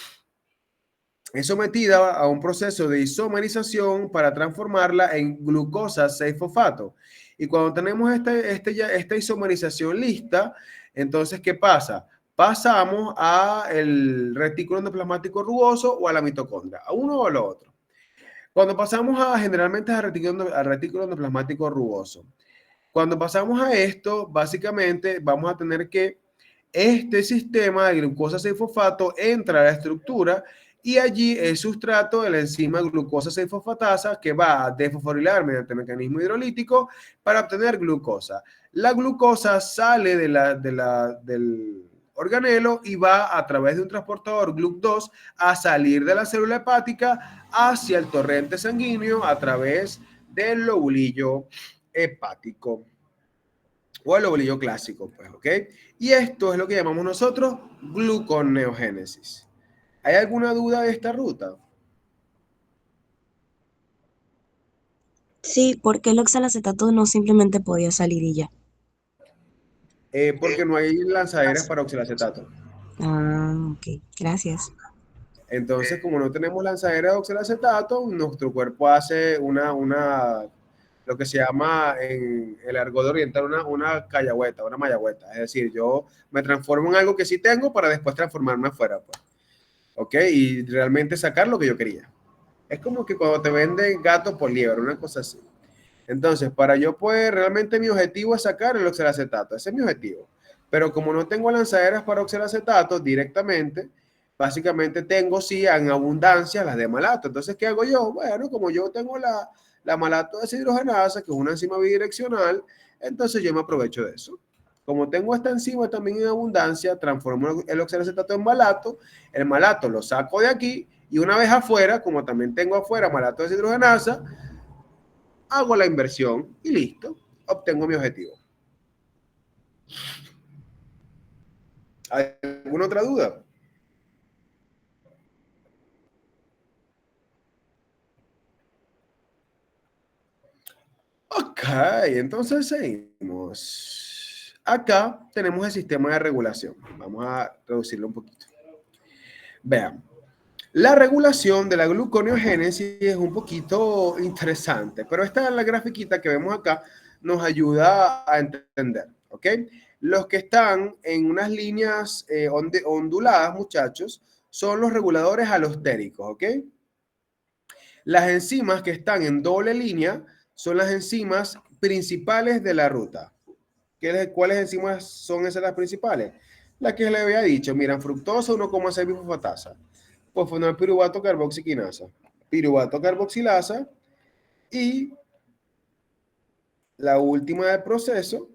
es sometida a un proceso de isomerización para transformarla en glucosa 6-fosfato. Y cuando tenemos esta isomerización lista, entonces, ¿qué pasa? Pasamos al retículo endoplasmático rugoso o a la mitocondria, a uno o a lo otro. Cuando pasamos generalmente al retículo endoplasmático rugoso, cuando pasamos a esto, básicamente vamos a tener que este sistema de glucosa 6-fosfato entra a la estructura y allí es sustrato de la enzima glucosa 6-fosfatasa que va a desfosforilar mediante el mecanismo hidrolítico para obtener glucosa. La glucosa sale del organelo y va a través de un transportador GLUC2 a salir de la célula hepática hacia el torrente sanguíneo a través del lobulillo hepático o el lobulillo clásico, pues, ¿ok? Y esto es lo que llamamos nosotros gluconeogénesis. ¿Hay alguna duda de esta ruta? Sí, porque el oxalacetato no simplemente podía salir y ya. Porque no hay lanzaderas para oxalacetato. Ah, ok, gracias. Entonces, como no tenemos lanzaderas de oxalacetato, nuestro cuerpo hace lo que se llama en el argot oriental una cayagüeta, una mayagüeta. Es decir, yo me transformo en algo que sí tengo para después transformarme afuera, pues. ¿Ok? Y realmente sacar lo que yo quería. Es como que cuando te venden gato por liebre, una cosa así. Entonces, para yo poder, realmente mi objetivo es sacar el oxalacetato. Ese es mi objetivo. Pero como no tengo lanzaderas para oxalacetato directamente, básicamente tengo sí en abundancia las de malato. Entonces, ¿qué hago yo? Bueno, como yo tengo la malato deshidrogenasa, que es una enzima bidireccional, entonces yo me aprovecho de eso. Como tengo esta enzima también en abundancia, transformo el oxalacetato en malato, el malato lo saco de aquí y una vez afuera, como también tengo afuera malato deshidrogenasa, hago la inversión y listo, obtengo mi objetivo. ¿Hay alguna otra duda? Ok, entonces seguimos. Acá tenemos el sistema de regulación. Vamos a reducirlo un poquito. Vean, La regulación de la gluconeogénesis es un poquito interesante, pero esta la grafiquita que vemos acá nos ayuda a entender, ¿ok? Los que están en unas líneas onduladas, muchachos, son los reguladores alostéricos, ¿ok? Las enzimas que están en doble línea son las enzimas principales de la ruta. ¿Cuáles enzimas son esas las principales? Las que le había dicho, miran, fructosa 1,6 bifosfatasa, fosfonilpiruvato carboxiquinasa, piruvato carboxilasa y la última del proceso,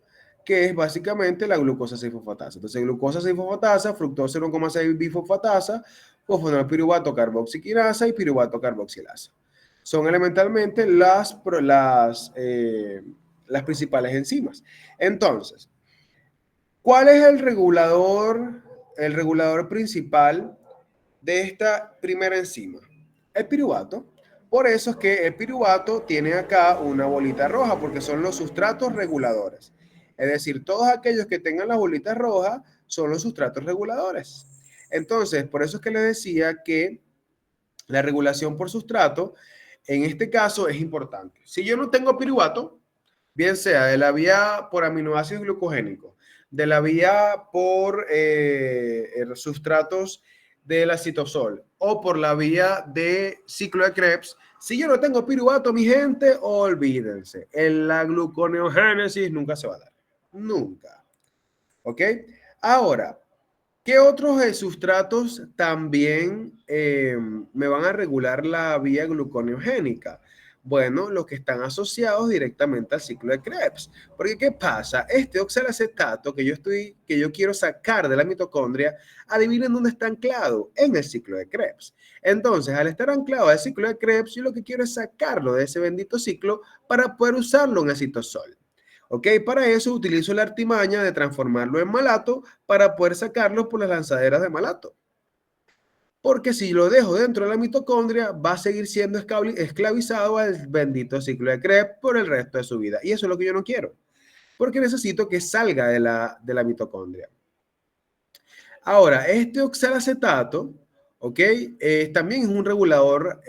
que es básicamente la glucosa 6-fosfatasa. Entonces, glucosa 6-fosfatasa, fructosa 1,6 bifosfatasa, fosfonilpiruvato carboxiquinasa y piruvato carboxilasa. Son elementalmente las principales enzimas. Entonces, ¿cuál es el regulador principal de esta primera enzima? El piruvato. Por eso es que el piruvato tiene acá una bolita roja, porque son los sustratos reguladores. Es decir, todos aquellos que tengan las bolitas rojas son los sustratos reguladores. Entonces, por eso es que les decía que la regulación por sustrato, en este caso, es importante. Si yo no tengo piruvato, bien sea de la vía por aminoácidos glucogénicos, de la vía por sustratos del acitosol o por la vía de ciclo de Krebs, si yo no tengo piruvato, mi gente, olvídense. La gluconeogénesis nunca se va a dar. Nunca. ¿Ok? Ahora, ¿qué otros sustratos también me van a regular la vía gluconeogénica? Bueno, los que están asociados directamente al ciclo de Krebs. Porque, ¿qué pasa? Este oxalacetato que yo quiero sacar de la mitocondria, adivinen dónde está anclado, en el ciclo de Krebs. Entonces, al estar anclado al ciclo de Krebs, yo lo que quiero es sacarlo de ese bendito ciclo para poder usarlo en acitosol. ¿Ok? Para eso utilizo la artimaña de transformarlo en malato para poder sacarlo por las lanzaderas de malato. Porque si lo dejo dentro de la mitocondria, va a seguir siendo esclavizado al bendito ciclo de Krebs por el resto de su vida. Y eso es lo que yo no quiero. Porque necesito que salga de la mitocondria. Ahora, este oxalacetato, ¿ok? También es un regulador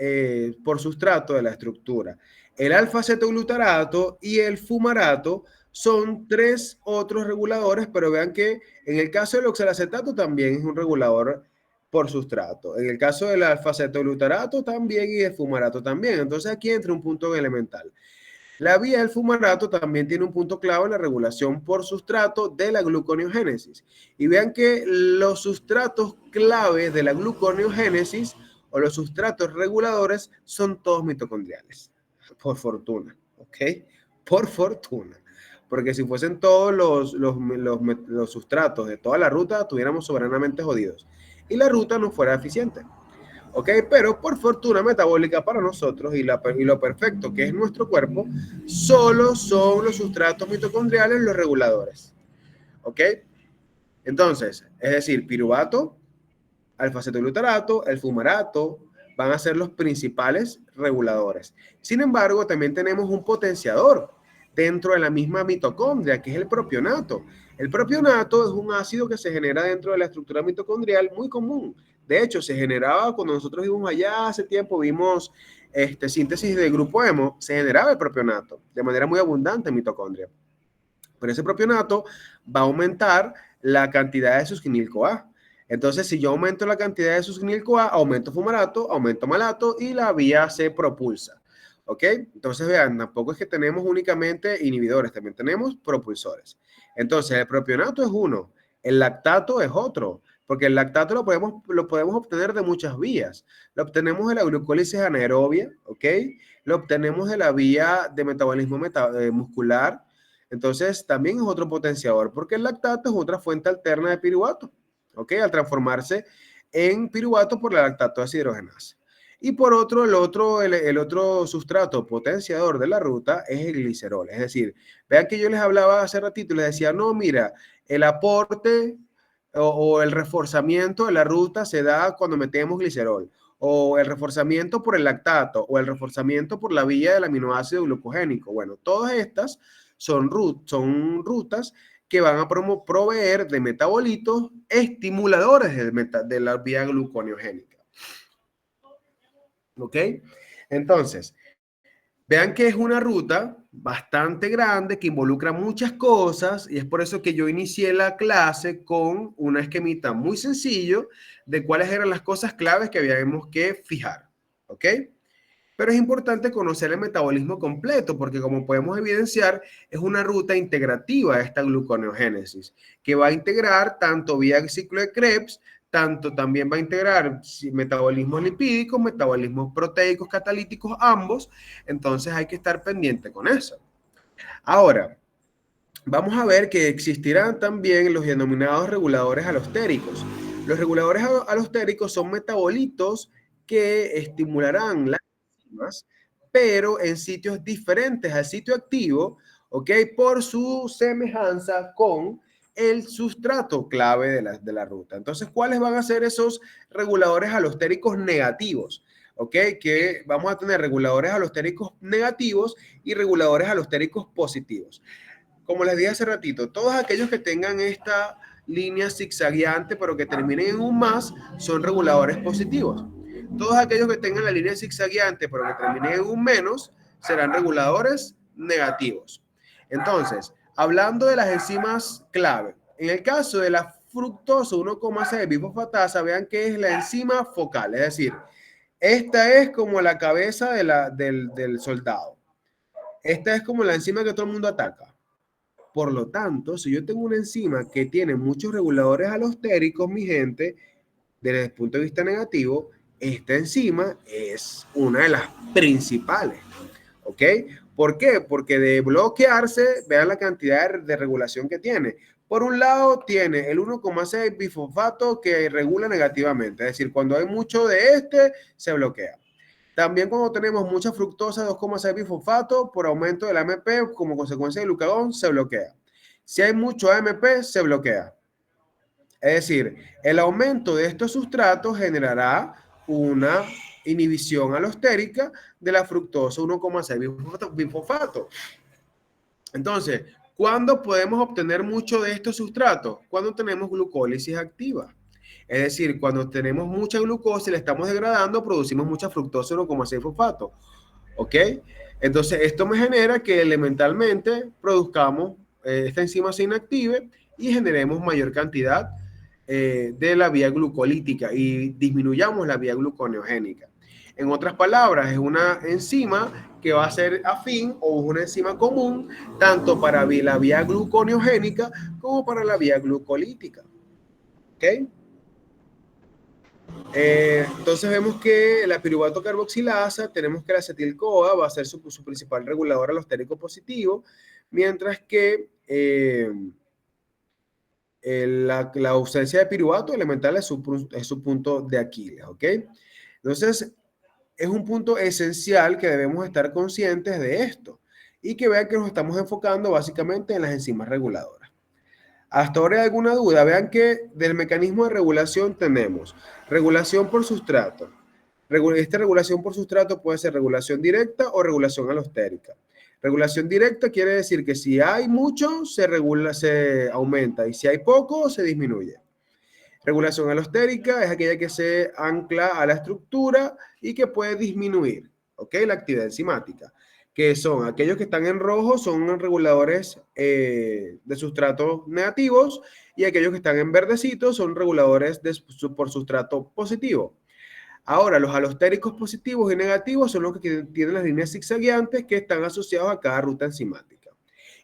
por sustrato de la estructura. El alfa-cetoglutarato y el fumarato son tres otros reguladores, pero vean que en el caso del oxalacetato también es un regulador por sustrato. En el caso del alfa-cetoglutarato también y del fumarato también. Entonces aquí entra un punto elemental. La vía del fumarato también tiene un punto clave en la regulación por sustrato de la gluconeogénesis. Y vean que los sustratos clave de la gluconeogénesis o los sustratos reguladores son todos mitocondriales. Por fortuna, ¿ok? Por fortuna. Porque si fuesen todos los sustratos de toda la ruta, estuviéramos soberanamente jodidos. Y la ruta no fuera eficiente. ¿Ok? Pero por fortuna metabólica para nosotros y lo perfecto que es nuestro cuerpo, solo son los sustratos mitocondriales los reguladores. ¿Ok? Entonces, es decir, piruvato, alfa-cetoglutarato, el fumarato van a ser los principales reguladores. Sin embargo, también tenemos un potenciador dentro de la misma mitocondria, que es el propionato. El propionato es un ácido que se genera dentro de la estructura mitocondrial muy común. De hecho, se generaba cuando nosotros vimos allá hace tiempo, vimos síntesis de grupo hemo, se generaba el propionato de manera muy abundante en mitocondria. Pero ese propionato va a aumentar la cantidad de succinil-CoA. Entonces, si yo aumento la cantidad de succinil-CoA, aumento fumarato, aumento malato y la vía se propulsa. ¿Ok? Entonces, vean, tampoco es que tenemos únicamente inhibidores, también tenemos propulsores. Entonces, el propionato es uno, el lactato es otro, porque el lactato lo podemos obtener de muchas vías. Lo obtenemos de la glucólisis anaerobia, ¿ok? Lo obtenemos de la vía de metabolismo muscular. Entonces, también es otro potenciador, porque el lactato es otra fuente alterna de piruvato, ¿ok? Al transformarse en piruvato por la lactato deshidrogenasa. Y por otro, el otro sustrato potenciador de la ruta es el glicerol. Es decir, vean que yo les hablaba hace ratito y les decía, no, mira, el aporte o el reforzamiento de la ruta se da cuando metemos glicerol, o el reforzamiento por el lactato, o el reforzamiento por la vía del aminoácido glucogénico. Bueno, todas estas son rutas que van a proveer de metabolitos estimuladores de la vía gluconeogénica. ¿Ok? Entonces, vean que es una ruta bastante grande que involucra muchas cosas y es por eso que yo inicié la clase con una esquemita muy sencillo de cuáles eran las cosas claves que habíamos que fijar. ¿Ok? Pero es importante conocer el metabolismo completo porque como podemos evidenciar es una ruta integrativa esta gluconeogénesis que va a integrar tanto vía ciclo de Krebs, tanto también va a integrar metabolismos lipídicos, metabolismos proteicos catalíticos, ambos. Entonces hay que estar pendiente con eso. Ahora, vamos a ver que existirán también los denominados reguladores alostéricos. Los reguladores alostéricos son metabolitos que estimularán las enzimas, pero en sitios diferentes al sitio activo, ¿ok? Por su semejanza con el sustrato clave de la ruta. Entonces, ¿cuáles van a ser esos reguladores alostéricos negativos? ¿Ok? Que vamos a tener reguladores alostéricos negativos y reguladores alostéricos positivos. Como les dije hace ratito, todos aquellos que tengan esta línea zigzagueante pero que terminen en un más son reguladores positivos. Todos aquellos que tengan la línea zigzagueante pero que terminen en un menos serán reguladores negativos. Entonces, hablando de las enzimas clave, en el caso de la fructosa 1,6 bifosfatasa, vean que es la enzima focal, es decir, esta es como la cabeza del soldado. Esta es como la enzima que todo el mundo ataca. Por lo tanto, si yo tengo una enzima que tiene muchos reguladores alostéricos, mi gente, desde el punto de vista negativo, esta enzima es una de las principales. ¿Ok? ¿Por qué? Porque de bloquearse, vean la cantidad de regulación que tiene. Por un lado, tiene el 1,6 bifosfato que regula negativamente, es decir, cuando hay mucho de este, se bloquea. También cuando tenemos mucha fructosa 2,6 bifosfato por aumento del AMP como consecuencia del glucagón se bloquea. Si hay mucho AMP se bloquea. Es decir, el aumento de estos sustratos generará una inhibición alostérica de la fructosa 1,6 bifosfato. Entonces, ¿cuándo podemos obtener mucho de estos sustratos? Cuando tenemos glucólisis activa. Es decir, cuando tenemos mucha glucosa y la estamos degradando, producimos mucha fructosa 1,6 fosfato. ¿Ok? Entonces, esto me genera que elementalmente produzcamos esta enzima se inactive y generemos mayor cantidad de la vía glucolítica y disminuyamos la vía gluconeogénica. En otras palabras, es una enzima que va a ser afín o una enzima común tanto para la vía gluconeogénica como para la vía glucolítica. ¿Ok? Entonces vemos que la piruvato carboxilasa, tenemos que la acetil-CoA va a ser su principal regulador alostérico positivo, mientras que la ausencia de piruvato elemental es su punto de Aquiles, ¿ok? Entonces, es un punto esencial que debemos estar conscientes de esto y que vean que nos estamos enfocando básicamente en las enzimas reguladoras. Hasta ahora hay alguna duda. Vean que del mecanismo de regulación tenemos regulación por sustrato. Esta regulación por sustrato puede ser regulación directa o regulación alostérica. Regulación directa quiere decir que si hay mucho, se regula, se aumenta y si hay poco, se disminuye. Regulación alostérica es aquella que se ancla a la estructura y que puede disminuir, ¿ok? La actividad enzimática, que son aquellos que están en rojo, son reguladores de sustratos negativos y aquellos que están en verdecito son reguladores por sustrato positivo. Ahora, los alostéricos positivos y negativos son los que tienen las líneas zigzagueantes que están asociados a cada ruta enzimática.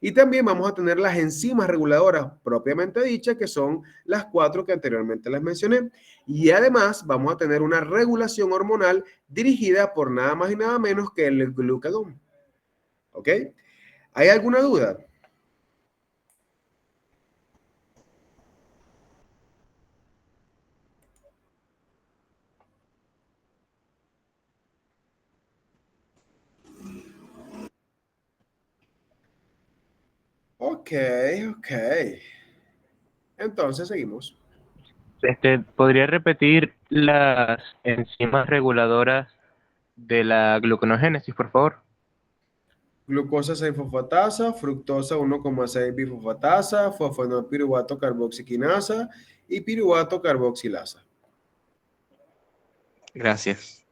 Y también vamos a tener las enzimas reguladoras propiamente dichas, que son las 4 que anteriormente les mencioné. Y además vamos a tener una regulación hormonal dirigida por nada más y nada menos que el glucagón. ¿Ok? ¿Hay alguna duda? Ok, ok. Entonces seguimos. ¿Podría repetir las enzimas reguladoras de la gluconeogénesis, por favor? Glucosa 6-fosfatasa, fructosa 1,6 bifosfatasa, fosfenopiruvato carboxiquinasa y piruvato carboxilasa. Gracias.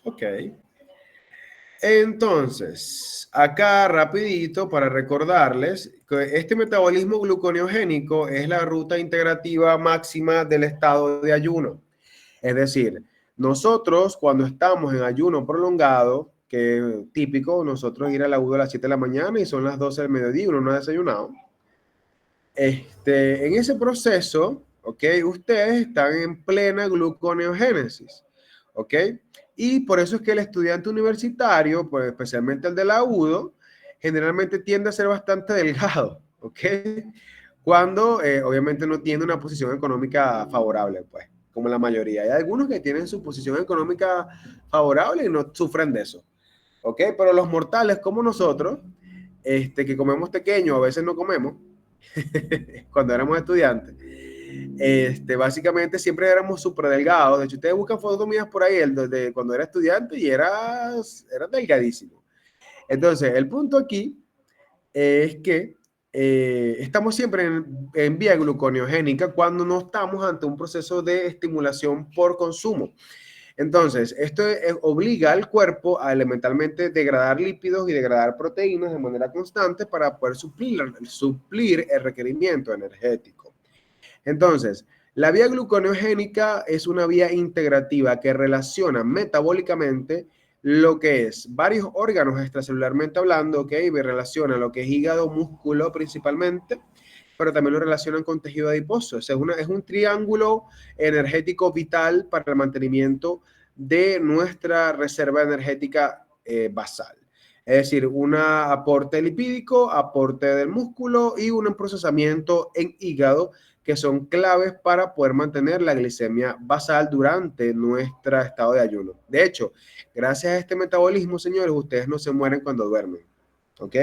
Ok. Entonces, acá rapidito para recordarles que este metabolismo gluconeogénico es la ruta integrativa máxima del estado de ayuno. Es decir, nosotros cuando estamos en ayuno prolongado, que es típico, nosotros ir al agudo a las 7 de la mañana y son las 12 del mediodía, uno no ha desayunado. En ese proceso, ¿ok? Ustedes están en plena gluconeogénesis, ¿ok? Y por eso es que el estudiante universitario, pues especialmente el del agudo, generalmente tiende a ser bastante delgado, ¿ok? Cuando obviamente no tiene una posición económica favorable, pues, como la mayoría. Hay algunos que tienen su posición económica favorable y no sufren de eso, ¿ok? Pero los mortales como nosotros, que comemos pequeño, a veces no comemos, cuando éramos estudiantes, básicamente siempre éramos súper delgados. De hecho, ustedes buscan fotos mías por ahí de cuando era estudiante y era delgadísimo. Entonces, el punto aquí es que estamos siempre en vía gluconeogénica cuando no estamos ante un proceso de estimulación por consumo. Entonces, esto obliga al cuerpo a elementalmente degradar lípidos y degradar proteínas de manera constante para poder suplir el requerimiento energético. Entonces, la vía gluconeogénica es una vía integrativa que relaciona metabólicamente lo que es varios órganos extracelularmente hablando, ¿ok? Y relaciona lo que es hígado, músculo principalmente, pero también lo relacionan con tejido adiposo. O sea, es un triángulo energético vital para el mantenimiento de nuestra reserva energética basal. Es decir, un aporte lipídico, aporte del músculo y un procesamiento en hígado que son claves para poder mantener la glicemia basal durante nuestro estado de ayuno. De hecho, gracias a este metabolismo, señores, ustedes no se mueren cuando duermen, ¿ok?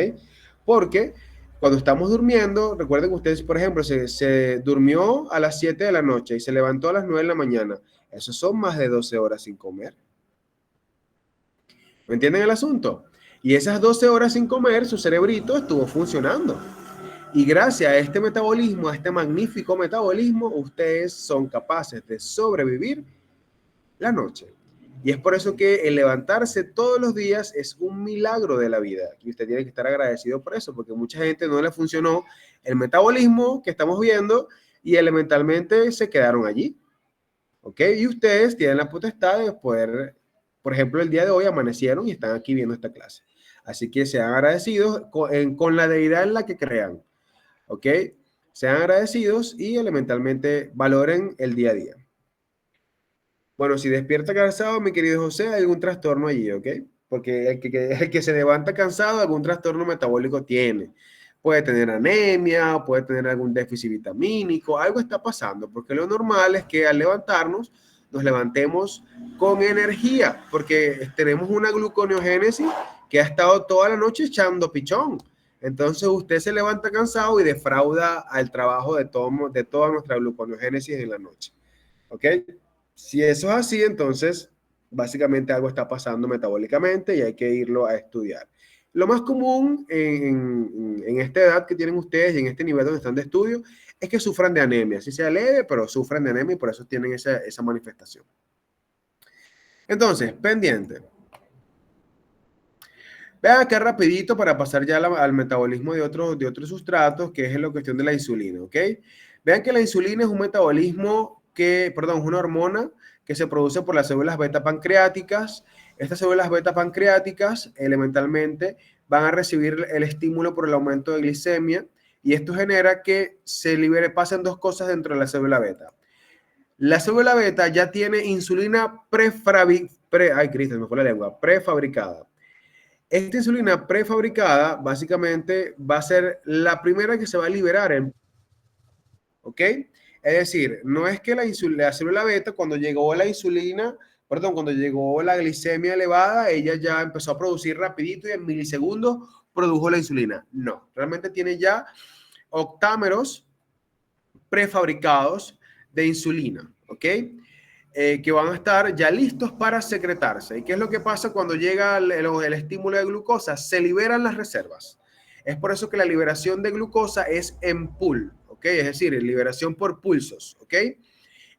Porque cuando estamos durmiendo, recuerden que ustedes, por ejemplo, se durmió a las 7 de la noche y se levantó a las 9 de la mañana. Esos son más de 12 horas sin comer. ¿Me entienden el asunto? Y esas 12 horas sin comer, su cerebrito estuvo funcionando. Y gracias a este metabolismo, a este magnífico metabolismo, ustedes son capaces de sobrevivir la noche. Y es por eso que el levantarse todos los días es un milagro de la vida. Y usted tiene que estar agradecido por eso, porque mucha gente no le funcionó el metabolismo que estamos viendo y elementalmente se quedaron allí. ¿Ok? Y ustedes tienen la potestad de poder, por ejemplo, el día de hoy amanecieron y están aquí viendo esta clase. Así que sean agradecidos con la deidad en la que crean. ¿Ok? Sean agradecidos y elementalmente valoren el día a día. Bueno, si despierta cansado, mi querido José, hay algún trastorno allí, ¿ok? Porque el que se levanta cansado, algún trastorno metabólico tiene. Puede tener anemia, puede tener algún déficit vitamínico, algo está pasando, porque lo normal es que al levantarnos, nos levantemos con energía, porque tenemos una gluconeogénesis que ha estado toda la noche echando pichón. Entonces usted se levanta cansado y defrauda al trabajo de toda nuestra gluconeogénesis en la noche. ¿Ok? Si eso es así, entonces básicamente algo está pasando metabólicamente y hay que irlo a estudiar. Lo más común en esta edad que tienen ustedes y en este nivel donde están de estudio es que sufran de anemia. Así sea leve, pero sufran de anemia y por eso tienen esa manifestación. Entonces, pendiente. Vean acá rapidito para pasar ya al metabolismo de otros sustratos, que es la cuestión de la insulina, ¿ok? Vean que la insulina es un metabolismo es una hormona que se produce por las células beta pancreáticas. Estas células beta pancreáticas elementalmente van a recibir el estímulo por el aumento de glicemia y esto genera que pasen dos cosas dentro de la célula beta. La célula beta ya tiene insulina prefabricada. Esta insulina prefabricada básicamente va a ser la primera que se va a liberar ¿ok? Es decir, no es que la célula beta, cuando llegó la glicemia elevada, ella ya empezó a producir rapidito y en milisegundos produjo la insulina. No, realmente tiene ya octámeros prefabricados de insulina, ¿ok? Que van a estar ya listos para secretarse. ¿Y qué es lo que pasa cuando llega el estímulo de glucosa? Se liberan las reservas. Es por eso que la liberación de glucosa es en pool, ¿ok? Es decir, liberación por pulsos, ¿ok?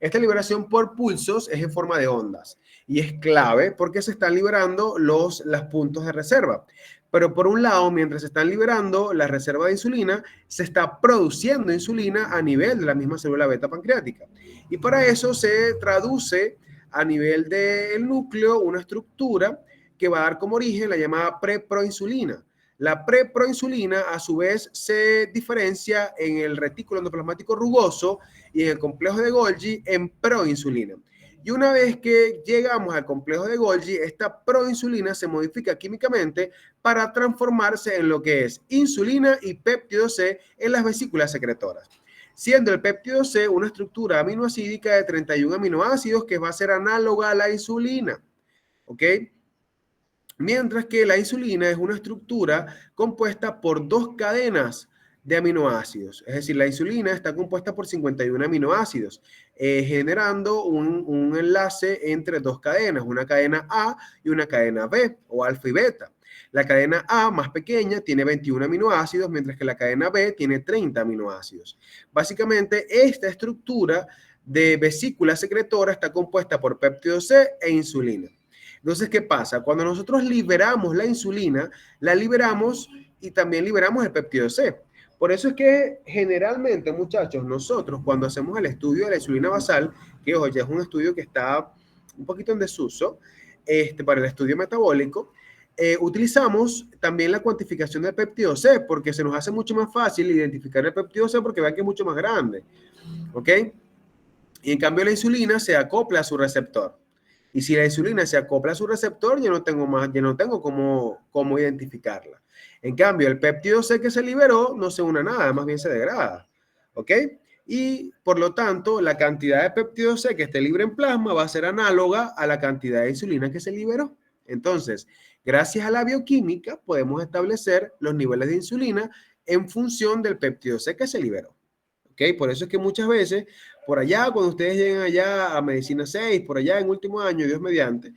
Esta liberación por pulsos es en forma de ondas. y es clave porque se están liberando los puntos de reserva. Pero por un lado, mientras se están liberando la reserva de insulina, se está produciendo insulina a nivel de la misma célula beta pancreática. Y para eso se traduce a nivel del núcleo una estructura que va a dar como origen la llamada preproinsulina. La preproinsulina, a su vez, se diferencia en el retículo endoplasmático rugoso y en el complejo de Golgi en proinsulina. Y una vez que llegamos al complejo de Golgi, esta proinsulina se modifica químicamente para transformarse en lo que es insulina y péptido C en las vesículas secretoras, siendo el péptido C una estructura aminoacídica de 31 aminoácidos que va a ser análoga a la insulina, ¿ok? Mientras que la insulina es una estructura compuesta por 2 cadenas de aminoácidos. Es decir, la insulina está compuesta por 51 aminoácidos, generando un enlace entre 2 cadenas, una cadena A y una cadena B, o alfa y beta. La cadena A, más pequeña, tiene 21 aminoácidos, mientras que la cadena B tiene 30 aminoácidos. Básicamente, esta estructura de vesícula secretora está compuesta por péptido C e insulina. Entonces, ¿qué pasa? Cuando nosotros liberamos la insulina, la liberamos y también liberamos el péptido C. Por eso es que generalmente, muchachos, nosotros cuando hacemos el estudio de la insulina basal, que ojo, ya es un estudio que está un poquito en desuso, para el estudio metabólico, utilizamos también la cuantificación del péptido C, porque se nos hace mucho más fácil identificar el péptido C porque vean que es mucho más grande, ¿ok? Y en cambio la insulina se acopla a su receptor. Y si la insulina se acopla a su receptor, yo no tengo cómo identificarla. En cambio, el péptido C que se liberó no se une a nada, más bien se degrada. ¿Ok? Y por lo tanto, la cantidad de péptido C que esté libre en plasma va a ser análoga a la cantidad de insulina que se liberó. Entonces, gracias a la bioquímica, podemos establecer los niveles de insulina en función del péptido C que se liberó. ¿Ok? Por eso es que muchas veces, por allá, cuando ustedes lleguen allá a Medicina 6, por allá en último año, Dios mediante,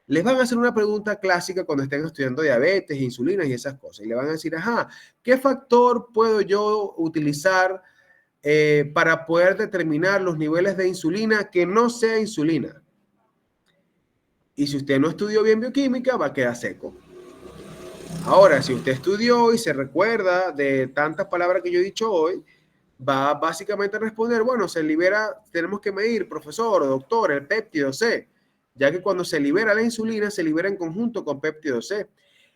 les van a hacer una pregunta clásica cuando estén estudiando diabetes, insulina y esas cosas. Y le van a decir, ajá, ¿qué factor puedo yo utilizar para poder determinar los niveles de insulina que no sea insulina? Y si usted no estudió bien bioquímica, va a quedar seco. Ahora, si usted estudió y se recuerda de tantas palabras que yo he dicho hoy, va básicamente a responder, bueno, se libera, tenemos que medir, profesor o doctor, el péptido C, ya que cuando se libera la insulina, se libera en conjunto con péptido C.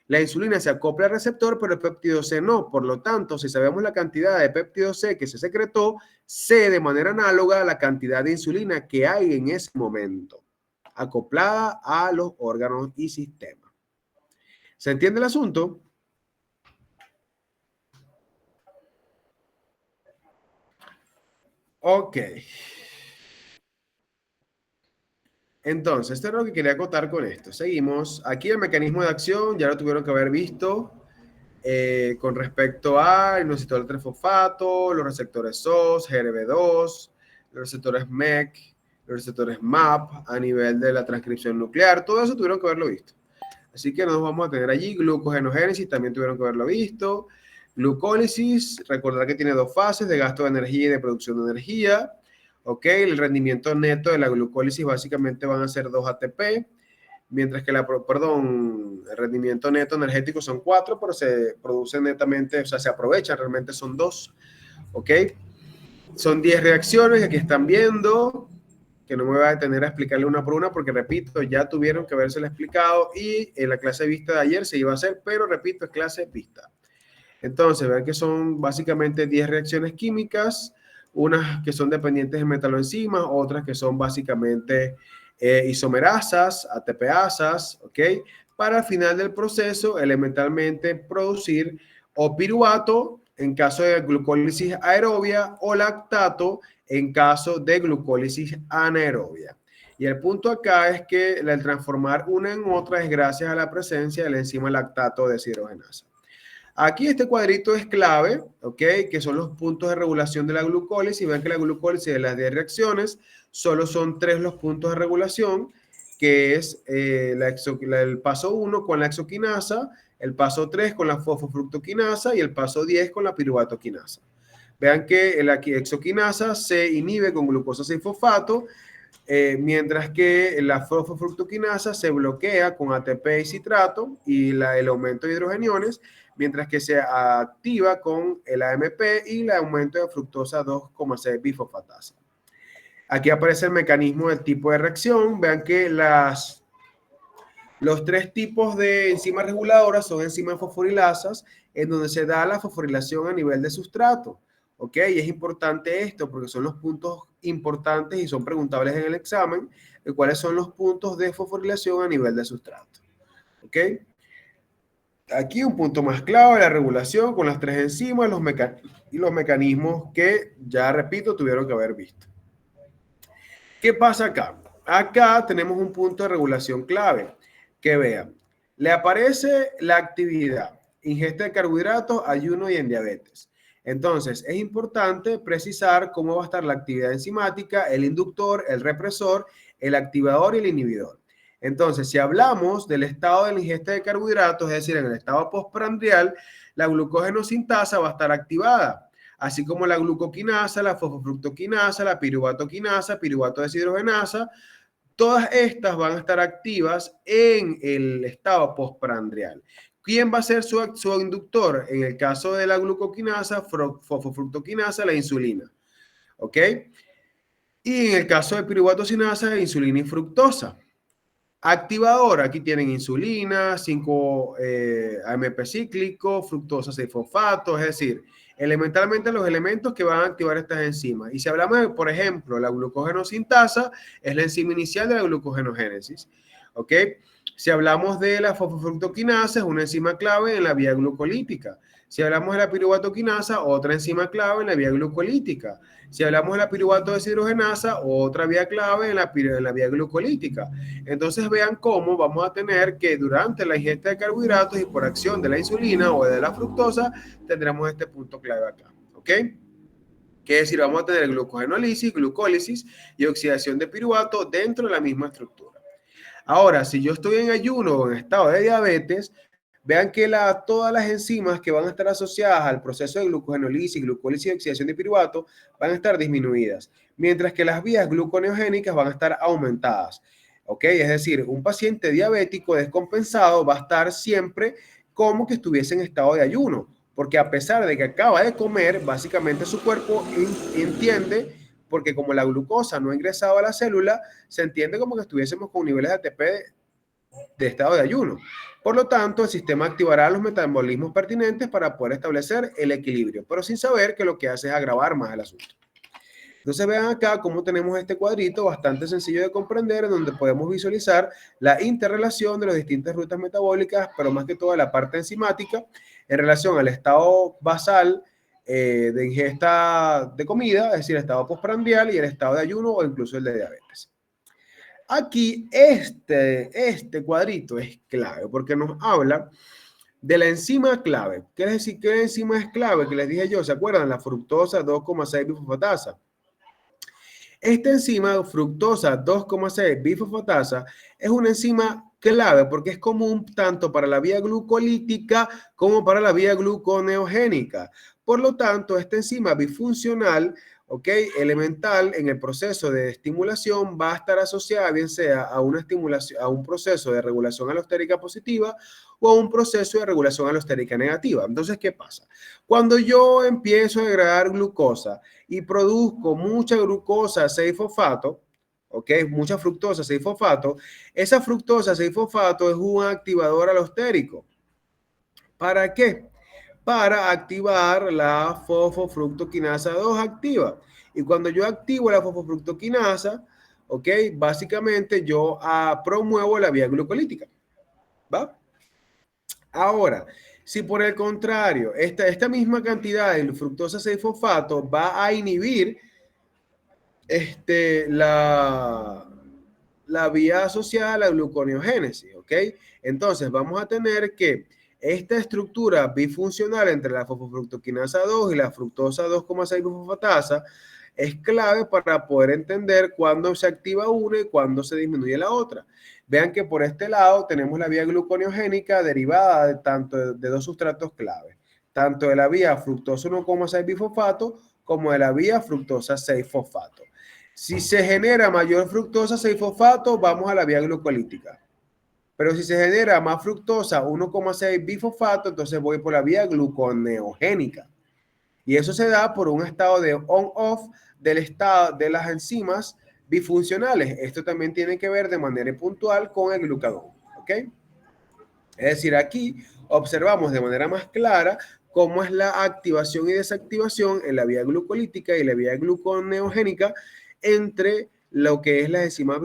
La insulina se acopla al receptor, pero el péptido C no. Por lo tanto, si sabemos la cantidad de péptido C que se secretó, sé de manera análoga la cantidad de insulina que hay en ese momento, acoplada a los órganos y sistemas. ¿Se entiende el asunto? Ok. Entonces, esto es lo que quería acotar con esto. Seguimos. Aquí el mecanismo de acción ya lo tuvieron que haber visto con respecto a inositol trifosfato, los receptores SOS, GRB2, los receptores MEC, los receptores MAP a nivel de la transcripción nuclear. Todo eso tuvieron que haberlo visto. Así que nos vamos a tener allí. Glucogenogénesis también tuvieron que haberlo visto. Glucólisis, recordar que tiene 2 fases de gasto de energía y de producción de energía. Ok, el rendimiento neto de la glucólisis básicamente van a ser 2 ATP, mientras que el rendimiento neto energético son 4, pero se producen netamente, o sea, se aprovechan, realmente son 2. Ok, son 10 reacciones que aquí están viendo, que no me voy a detener a explicarle una por una, porque repito, ya tuvieron que habérsela explicado y en la clase vista de ayer se iba a hacer, pero repito, es clase vista. Entonces, vean que son básicamente 10 reacciones químicas, unas que son dependientes de metaloenzimas, otras que son básicamente isomerasas, ATPasas, ¿ok? Para al final del proceso elementalmente producir o piruvato en caso de glucólisis aerobia o lactato en caso de glucólisis anaerobia. Y el punto acá es que el transformar una en otra es gracias a la presencia del enzima lactato deshidrogenasa. Aquí este cuadrito es clave, ¿ok? Que son los puntos de regulación de la glucólisis. Ven que la glucólisis de las 10 reacciones solo son 3 los puntos de regulación, que es el paso 1 con la exoquinasa, el paso 3 con la fosfofructoquinasa y el paso 10 con la piruvatoquinasa. Vean que la exoquinasa se inhibe con glucosa 6-fosfato, mientras que la fosfofructoquinasa se bloquea con ATP y citrato y el aumento de hidrogeniones, mientras que se activa con el AMP y el aumento de fructosa 2,6 bifosfatasa. Aquí aparece el mecanismo del tipo de reacción. Vean que los tres tipos de enzimas reguladoras son enzimas fosforilasas, en donde se da la fosforilación a nivel de sustrato. ¿Ok? Y es importante esto porque son los puntos importantes y son preguntables en el examen, de cuáles son los puntos de fosforilación a nivel de sustrato. ¿Ok? Aquí un punto más clave, la regulación con las tres enzimas y los mecanismos que, ya repito, tuvieron que haber visto. ¿Qué pasa acá? Acá tenemos un punto de regulación clave. Que vean, le aparece la actividad, ingesta de carbohidratos, ayuno y en diabetes. Entonces, es importante precisar cómo va a estar la actividad enzimática, el inductor, el represor, el activador y el inhibidor. Entonces, si hablamos del estado de la ingesta de carbohidratos, es decir, en el estado postprandial, la glucógenosintasa va a estar activada, así como la glucoquinasa, la fosfofructoquinasa, la piruvatoquinasa, piruvato deshidrogenasa. Todas estas van a estar activas en el estado postprandial. ¿Quién va a ser su inductor? En el caso de la glucoquinasa, fosfofructoquinasa, la insulina. ¿Ok? Y en el caso de piruvatocinasa, insulina y fructosa. Activador, aquí tienen insulina, 5-AMP cíclico, fructosa 6-fosfato, es decir, elementalmente los elementos que van a activar estas enzimas. Y si hablamos de, por ejemplo, la glucogenosintasa, es la enzima inicial de la glucogenogénesis. ¿Ok? Si hablamos de la fosfofructoquinasa, es una enzima clave en la vía glucolítica. Si hablamos de la piruvatoquinasa, otra enzima clave en la vía glucolítica. Si hablamos de la piruvato deshidrogenasa, otra vía clave en la vía glucolítica. Entonces vean cómo vamos a tener que durante la ingesta de carbohidratos y por acción de la insulina o de la fructosa, tendremos este punto clave acá. ¿Ok? Que es decir, vamos a tener glucogenólisis, glucólisis y oxidación de piruvato dentro de la misma estructura. Ahora, si yo estoy en ayuno o en estado de diabetes, vean que todas las enzimas que van a estar asociadas al proceso de glucogenólisis, glucólisis y oxidación de piruvato van a estar disminuidas, mientras que las vías gluconeogénicas van a estar aumentadas. ¿Ok? Es decir, un paciente diabético descompensado va a estar siempre como que estuviese en estado de ayuno, porque a pesar de que acaba de comer, básicamente su cuerpo entiende, porque como la glucosa no ha ingresado a la célula, se entiende como que estuviésemos con niveles de ATP de estado de ayuno. Por lo tanto, el sistema activará los metabolismos pertinentes para poder establecer el equilibrio, pero sin saber que lo que hace es agravar más el asunto. Entonces vean acá cómo tenemos este cuadrito bastante sencillo de comprender, donde podemos visualizar la interrelación de las distintas rutas metabólicas, pero más que todo la parte enzimática, en relación al estado basal de ingesta de comida, es decir, el estado postprandial y el estado de ayuno o incluso el de diabetes. Aquí este cuadrito es clave porque nos habla de la enzima clave. ¿Qué es decir? ¿Qué enzima es clave? Que les dije yo, ¿se acuerdan? La fructosa 2,6 bifosfatasa. Esta enzima, fructosa 2,6 bifosfatasa, es una enzima clave porque es común tanto para la vía glucolítica como para la vía gluconeogénica. Por lo tanto, esta enzima bifuncional, ¿ok?, elemental en el proceso de estimulación va a estar asociada bien sea a una estimulación, a un proceso de regulación alostérica positiva o a un proceso de regulación alostérica negativa. Entonces, ¿qué pasa? Cuando yo empiezo a degradar glucosa y produzco mucha glucosa 6-fosfato, ¿ok?, mucha fructosa 6-fosfato, esa fructosa 6-fosfato es un activador alostérico. ¿Para qué? Para activar la fosfofructoquinasa 2 activa. Y cuando yo activo la fosfofructoquinasa, ¿ok?, básicamente yo promuevo la vía glucolítica. ¿Va? Ahora, si por el contrario, esta misma cantidad de fructosa 6-fosfato va a inhibir la vía asociada a la gluconeogénesis, ¿ok? Entonces, vamos a tener que esta estructura bifuncional entre la fosfofructoquinasa 2 y la fructosa 2,6 bifosfatasa es clave para poder entender cuándo se activa una y cuándo se disminuye la otra. Vean que por este lado tenemos la vía gluconeogénica derivada de dos sustratos clave, tanto de la vía fructosa 1,6 bifosfato como de la vía fructosa 6-fosfato. Si se genera mayor fructosa 6-fosfato, vamos a la vía glucolítica. Pero si se genera más fructosa 1,6 bifosfato, entonces voy por la vía gluconeogénica. Y eso se da por un estado de on-off del estado de las enzimas bifuncionales. Esto también tiene que ver de manera puntual con el glucagón. ¿Ok? Es decir, aquí observamos de manera más clara cómo es la activación y desactivación en la vía glucolítica y la vía gluconeogénica entre lo que es las enzimas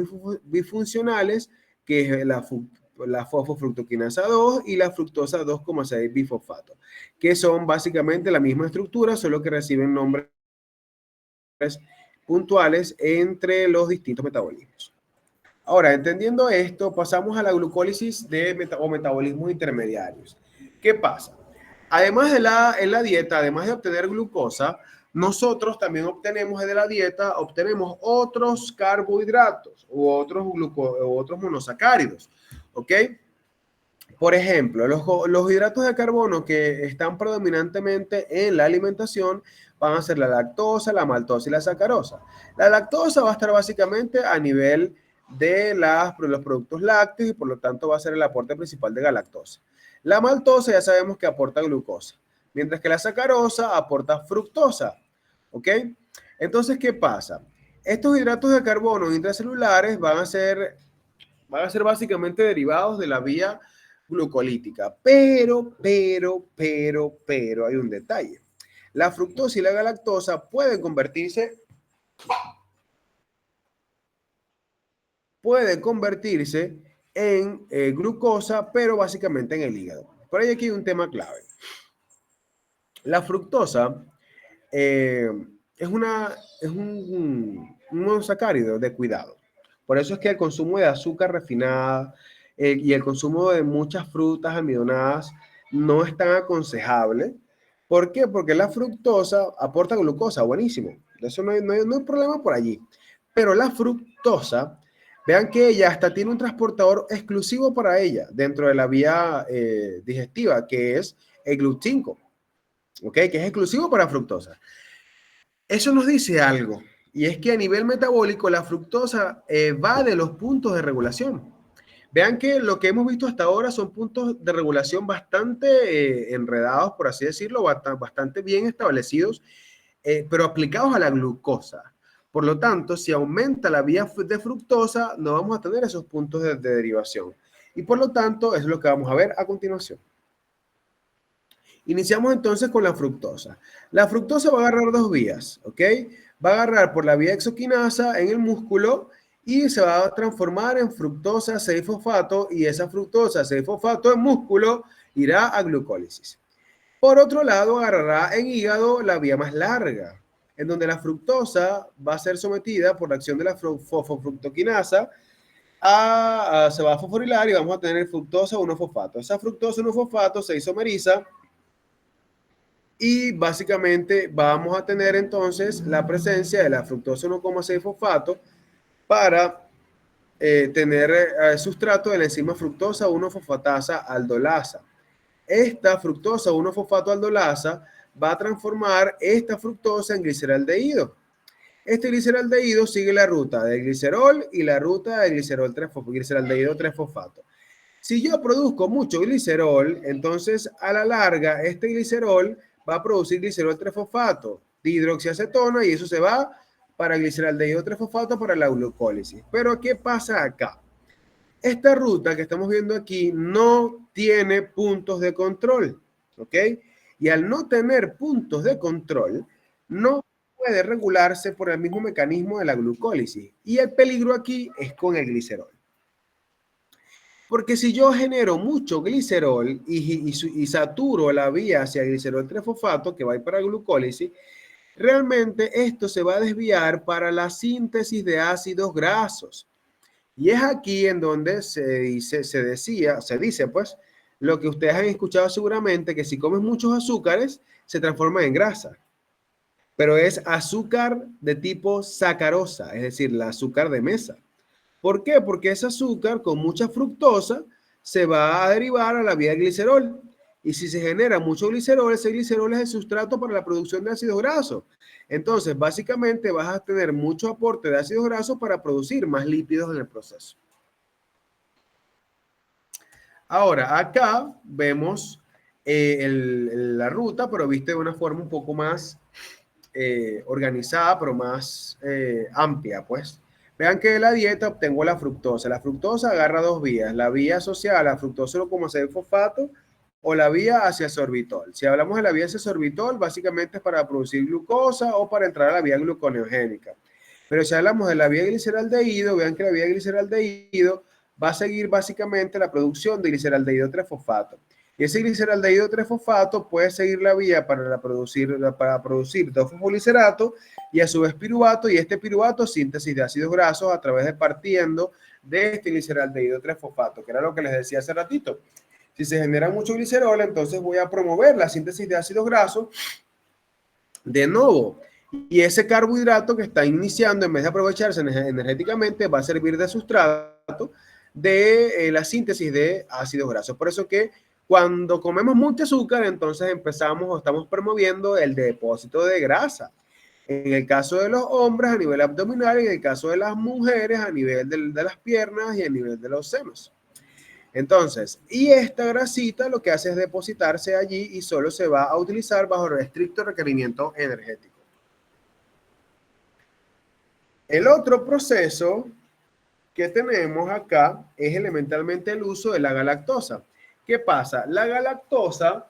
bifuncionales, que es la fosfofructoquinasa 2 y la fructosa 2,6 bifosfato, que son básicamente la misma estructura, solo que reciben nombres puntuales entre los distintos metabolismos. Ahora, entendiendo esto, pasamos a la glucólisis o metabolismos intermediarios. ¿Qué pasa? Además en la dieta, además de obtener glucosa, nosotros también obtenemos de la dieta, otros carbohidratos u otros monosacáridos, ¿ok? Por ejemplo, los hidratos de carbono que están predominantemente en la alimentación van a ser la lactosa, la maltosa y la sacarosa. La lactosa va a estar básicamente a nivel de los productos lácteos y por lo tanto va a ser el aporte principal de galactosa. La maltosa ya sabemos que aporta glucosa, mientras que la sacarosa aporta fructosa. ¿Ok? Entonces, ¿qué pasa? Estos hidratos de carbono intracelulares van a ser básicamente derivados de la vía glucolítica. Pero, hay un detalle. La fructosa y la galactosa pueden convertirse en glucosa, pero básicamente en el hígado. Por ahí aquí hay un tema clave. La fructosa es un monosacárido de cuidado. Por eso es que el consumo de azúcar refinada y el consumo de muchas frutas almidonadas no es tan aconsejable. ¿Por qué? Porque la fructosa aporta glucosa, buenísimo. Eso no hay problema por allí. Pero la fructosa, vean que ella hasta tiene un transportador exclusivo para ella dentro de la vía digestiva, que es el GLUT5, ¿ok? Que es exclusivo para fructosa. Eso nos dice algo, y es que a nivel metabólico la fructosa va de los puntos de regulación. Vean que lo que hemos visto hasta ahora son puntos de regulación bastante enredados, por así decirlo, bastante bien establecidos, pero aplicados a la glucosa. Por lo tanto, si aumenta la vía de fructosa, no vamos a tener esos puntos de derivación. Y por lo tanto, eso es lo que vamos a ver a continuación. Iniciamos entonces con la fructosa. La fructosa va a agarrar dos vías, ¿ok? Va a agarrar por la vía exoquinasa en el músculo y se va a transformar en fructosa 6-fosfato y esa fructosa 6-fosfato en músculo irá a glucólisis. Por otro lado, agarrará en hígado la vía más larga, en donde la fructosa va a ser sometida por la acción de la fosfofructoquinasa se va a fosforilar y vamos a tener fructosa 1-fosfato. Esa fructosa 1-fosfato se isomeriza y básicamente vamos a tener entonces la presencia de la fructosa 1,6-fosfato para tener sustrato de la enzima fructosa 1-fosfatasa aldolasa. Esta fructosa 1-fosfato aldolasa va a transformar esta fructosa en gliceraldehído. Este gliceraldehído sigue la ruta del glicerol y la ruta del gliceraldehído 3-fosfato. Si yo produzco mucho glicerol, entonces a la larga este glicerol va a producir glicerol 3-fosfato, dihidroxiacetona, y eso se va para gliceraldehído 3-fosfato para la glucólisis. Pero ¿qué pasa acá? Esta ruta que estamos viendo aquí no tiene puntos de control, ¿ok? Y al no tener puntos de control, no puede regularse por el mismo mecanismo de la glucólisis. Y el peligro aquí es con el glicerol. Porque si yo genero mucho glicerol y saturo la vía hacia el glicerol 3-fosfato que va a ir para glucólisis, realmente esto se va a desviar para la síntesis de ácidos grasos. Y es aquí en donde se dice pues, lo que ustedes han escuchado seguramente, que si comes muchos azúcares, se transforma en grasa. Pero es azúcar de tipo sacarosa, es decir, el azúcar de mesa. ¿Por qué? Porque ese azúcar con mucha fructosa se va a derivar a la vía del glicerol Y si se genera mucho glicerol, ese glicerol es el sustrato para la producción de ácidos grasos. Entonces, básicamente vas a tener mucho aporte de ácidos grasos para producir más lípidos en el proceso. Ahora, acá vemos la ruta, pero viste de una forma un poco más organizada, pero más amplia, pues. Vean que de la dieta obtengo la fructosa. La fructosa agarra dos vías. La vía asociada a la fructosa como fosfato o la vía hacia sorbitol. Si hablamos de la vía hacia sorbitol, básicamente es para producir glucosa o para entrar a la vía gluconeogénica. Pero si hablamos de la vía gliceraldehído, vean que la vía gliceraldehído va a seguir básicamente la producción de gliceraldehído 3-fosfato. Y ese gliceraldehído 3-fosfato puede seguir la vía para producir 2-fosfolicerato y a su vez piruvato, y este piruvato síntesis de ácidos grasos a través de partiendo de este gliceraldehído 3-fosfato, que era lo que les decía hace ratito. Si se genera mucho glicerol, entonces voy a promover la síntesis de ácidos grasos de nuevo. Y ese carbohidrato que está iniciando, en vez de aprovecharse energéticamente, va a servir de sustrato de la síntesis de ácidos grasos. Por eso que cuando comemos mucho azúcar, entonces empezamos o estamos promoviendo el depósito de grasa. En el caso de los hombres a nivel abdominal y en el caso de las mujeres a nivel de las piernas y a nivel de los senos. Entonces, y esta grasita lo que hace es depositarse allí y solo se va a utilizar bajo estricto requerimiento energético. El otro proceso que tenemos acá es elementalmente el uso de la galactosa. ¿Qué pasa? La galactosa,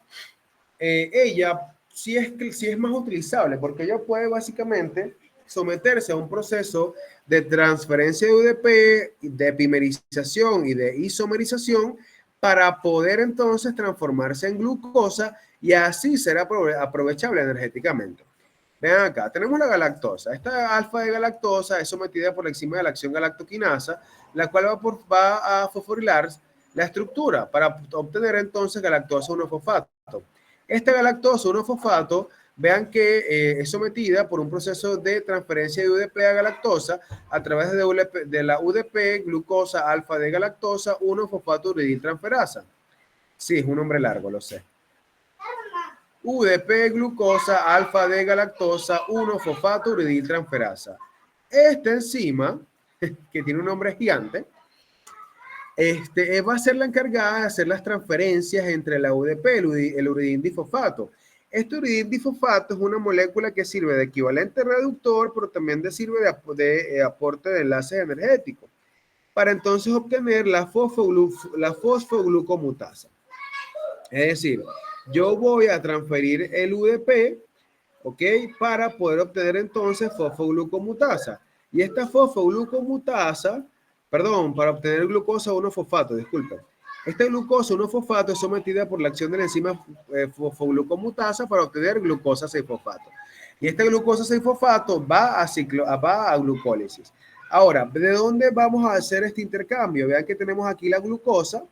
ella sí es más utilizable porque ella puede básicamente someterse a un proceso de transferencia de UDP, de epimerización y de isomerización para poder entonces transformarse en glucosa y así ser aprovechable energéticamente. Vean acá, tenemos la galactosa. Esta alfa de galactosa es sometida por la enzima de la acción galactoquinasa, la cual va a fosforilar la estructura para obtener entonces galactosa 1-fosfato. Esta galactosa 1-fosfato, vean que es sometida por un proceso de transferencia de UDP a galactosa a través de la UDP glucosa alfa de galactosa 1-fosfato uridiltransferasa. Sí, es un nombre largo, lo sé. UDP glucosa alfa de galactosa 1-fosfato uridiltransferasa. Esta enzima, que tiene un nombre gigante, va a ser la encargada de hacer las transferencias entre la UDP, el uridindifosfato. Este uridindifosfato es una molécula que sirve de equivalente reductor, pero también sirve de aporte de enlaces energéticos, para entonces obtener la fosfoglucomutasa. Es decir, yo voy a transferir el UDP, ¿ok? Para poder obtener entonces fosfoglucomutasa. Y esta fosfoglucomutasa, perdón, para obtener glucosa 1-fosfato, disculpen. Esta glucosa 1-fosfato es sometida por la acción de la enzima fosfoglucomutasa para obtener glucosa 6-fosfato. Y esta glucosa 6-fosfato va a glucólisis. Ahora, ¿de dónde vamos a hacer este intercambio? Vean que tenemos aquí la glucosa,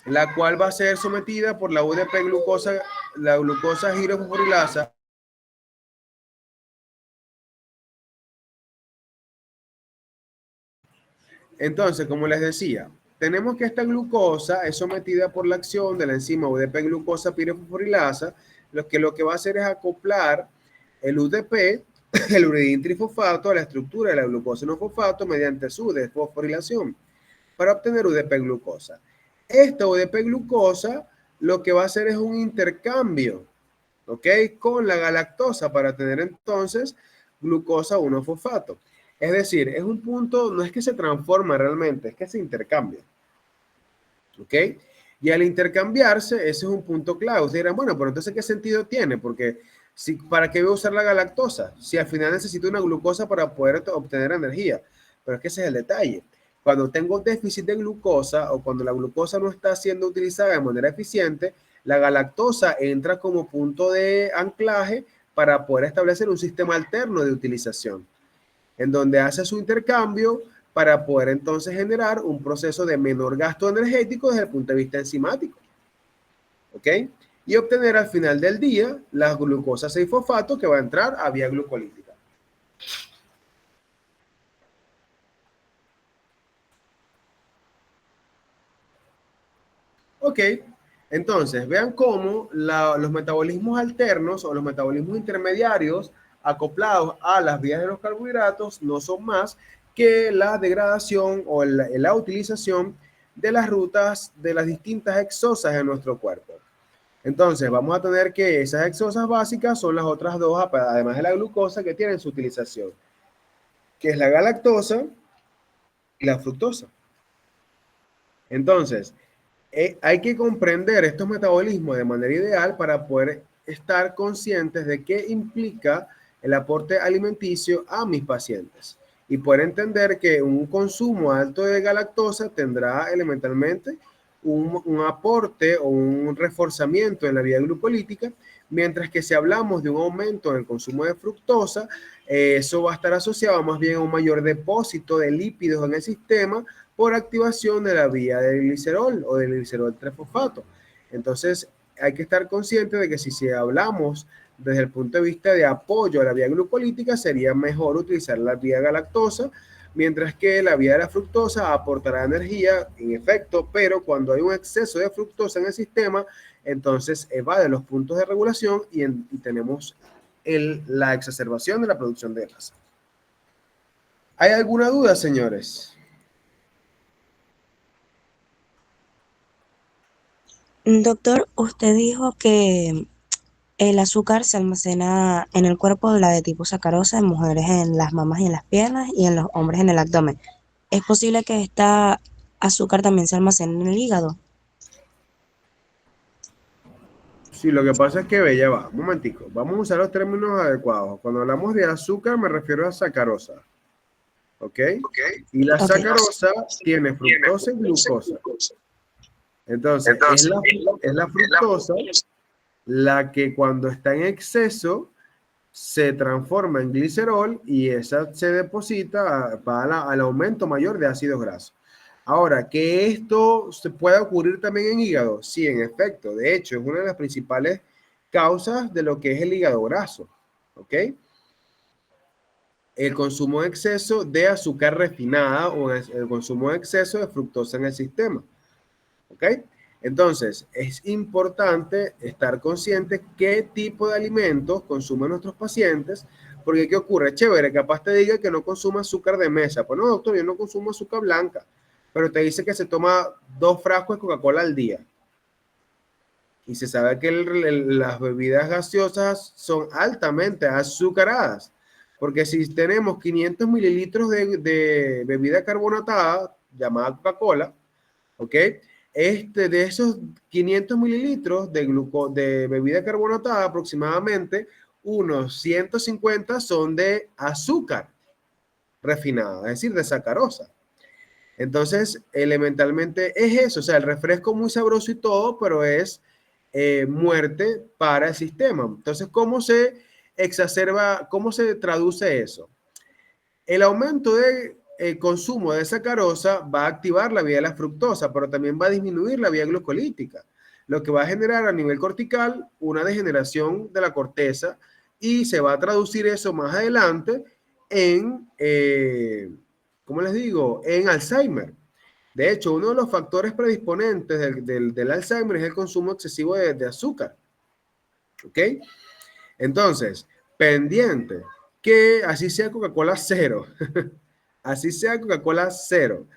la cual va a ser sometida por la UDP glucosa, la glucosa girofosforilasa. Entonces, como les decía, tenemos que esta glucosa es sometida por la acción de la enzima UDP glucosa pirofosforilasa, lo que va a hacer es acoplar el UDP, el uridintrifosfato, a la estructura de la glucosa no fosfato mediante su desfosforilación para obtener UDP glucosa. Esta UDP glucosa lo que va a hacer es un intercambio, ¿ok? Con la galactosa para tener entonces glucosa 1-fosfato. Es decir, es un punto, no es que se transforma realmente, es que se intercambia, ¿ok? Y al intercambiarse, ese es un punto clave. Ustedes dirán, bueno, pero entonces, ¿qué sentido tiene? Porque, ¿para qué voy a usar la galactosa? Si al final necesito una glucosa para poder obtener energía. Pero es que ese es el detalle. Cuando tengo déficit de glucosa o cuando la glucosa no está siendo utilizada de manera eficiente, la galactosa entra como punto de anclaje para poder establecer un sistema alterno de utilización, en donde hace su intercambio para poder entonces generar un proceso de menor gasto energético desde el punto de vista enzimático. ¿Ok? Y obtener al final del día la glucosa 6-fosfato que va a entrar a vía glucolítica. Ok, Entonces, vean cómo los metabolismos alternos o los metabolismos intermediarios acoplados a las vías de los carbohidratos no son más que la degradación o la utilización de las rutas de las distintas exosas en nuestro cuerpo. Entonces, vamos a tener que esas exosas básicas son las otras dos, además de la glucosa, que tienen su utilización, que es la galactosa y la fructosa. Entonces, hay que comprender estos metabolismos de manera ideal para poder estar conscientes de qué implica el aporte alimenticio a mis pacientes y poder entender que un consumo alto de galactosa tendrá elementalmente un aporte o un reforzamiento en la vía glucolítica, mientras que si hablamos de un aumento en el consumo de fructosa, eso va a estar asociado más bien a un mayor depósito de lípidos en el sistema por activación de la vía del glicerol o del glicerol trifosfato. Entonces, hay que estar consciente de que si hablamos desde el punto de vista de apoyo a la vía glucolítica, sería mejor utilizar la vía galactosa, mientras que la vía de la fructosa aportará energía, en efecto, pero cuando hay un exceso de fructosa en el sistema, entonces evade los puntos de regulación y tenemos la exacerbación de la producción de grasa. ¿Hay alguna duda, señores? Doctor, usted dijo que el azúcar se almacena en el cuerpo, la de tipo sacarosa, en mujeres en las mamas y en las piernas y en los hombres en el abdomen. ¿Es posible que esta azúcar también se almacene en el hígado? Sí, lo que pasa es que, ve, ya va, un momentico, vamos a usar los términos adecuados. Cuando hablamos de azúcar me refiero a sacarosa, ¿ok? Y la sacarosa tiene fructosa y glucosa. Entonces es la fructosa la que cuando está en exceso se transforma en glicerol y esa se deposita para al aumento mayor de ácidos grasos. Ahora, ¿que esto se puede ocurrir también en hígado? Sí, en efecto. De hecho, es una de las principales causas de lo que es el hígado graso. ¿Ok? El consumo de exceso de azúcar refinada o el consumo de exceso de fructosa en el sistema. ¿Ok? Entonces, es importante estar consciente qué tipo de alimentos consumen nuestros pacientes, porque ¿qué ocurre? Chévere, capaz te diga que no consume azúcar de mesa. Pues no, doctor, yo no consumo azúcar blanca, pero te dice que se toma 2 frascos de Coca-Cola al día. Y se sabe que las bebidas gaseosas son altamente azucaradas, porque si tenemos 500 mililitros de bebida carbonatada, llamada Coca-Cola, ¿ok? De esos 500 mililitros de bebida carbonatada, aproximadamente unos 150 son de azúcar refinada, es decir, de sacarosa. Entonces, elementalmente es eso, o sea, el refresco muy sabroso y todo, pero es muerte para el sistema. Entonces, ¿cómo se exacerba, cómo se traduce eso? El aumento de consumo de sacarosa va a activar la vía de la fructosa, pero también va a disminuir la vía glucolítica, lo que va a generar a nivel cortical una degeneración de la corteza y se va a traducir eso más adelante en, ¿cómo les digo?, en Alzheimer. De hecho, uno de los factores predisponentes del Alzheimer es el consumo excesivo de azúcar. ¿Ok? Entonces, pendiente, que así sea Coca-Cola cero. Así sea Coca-Cola cero.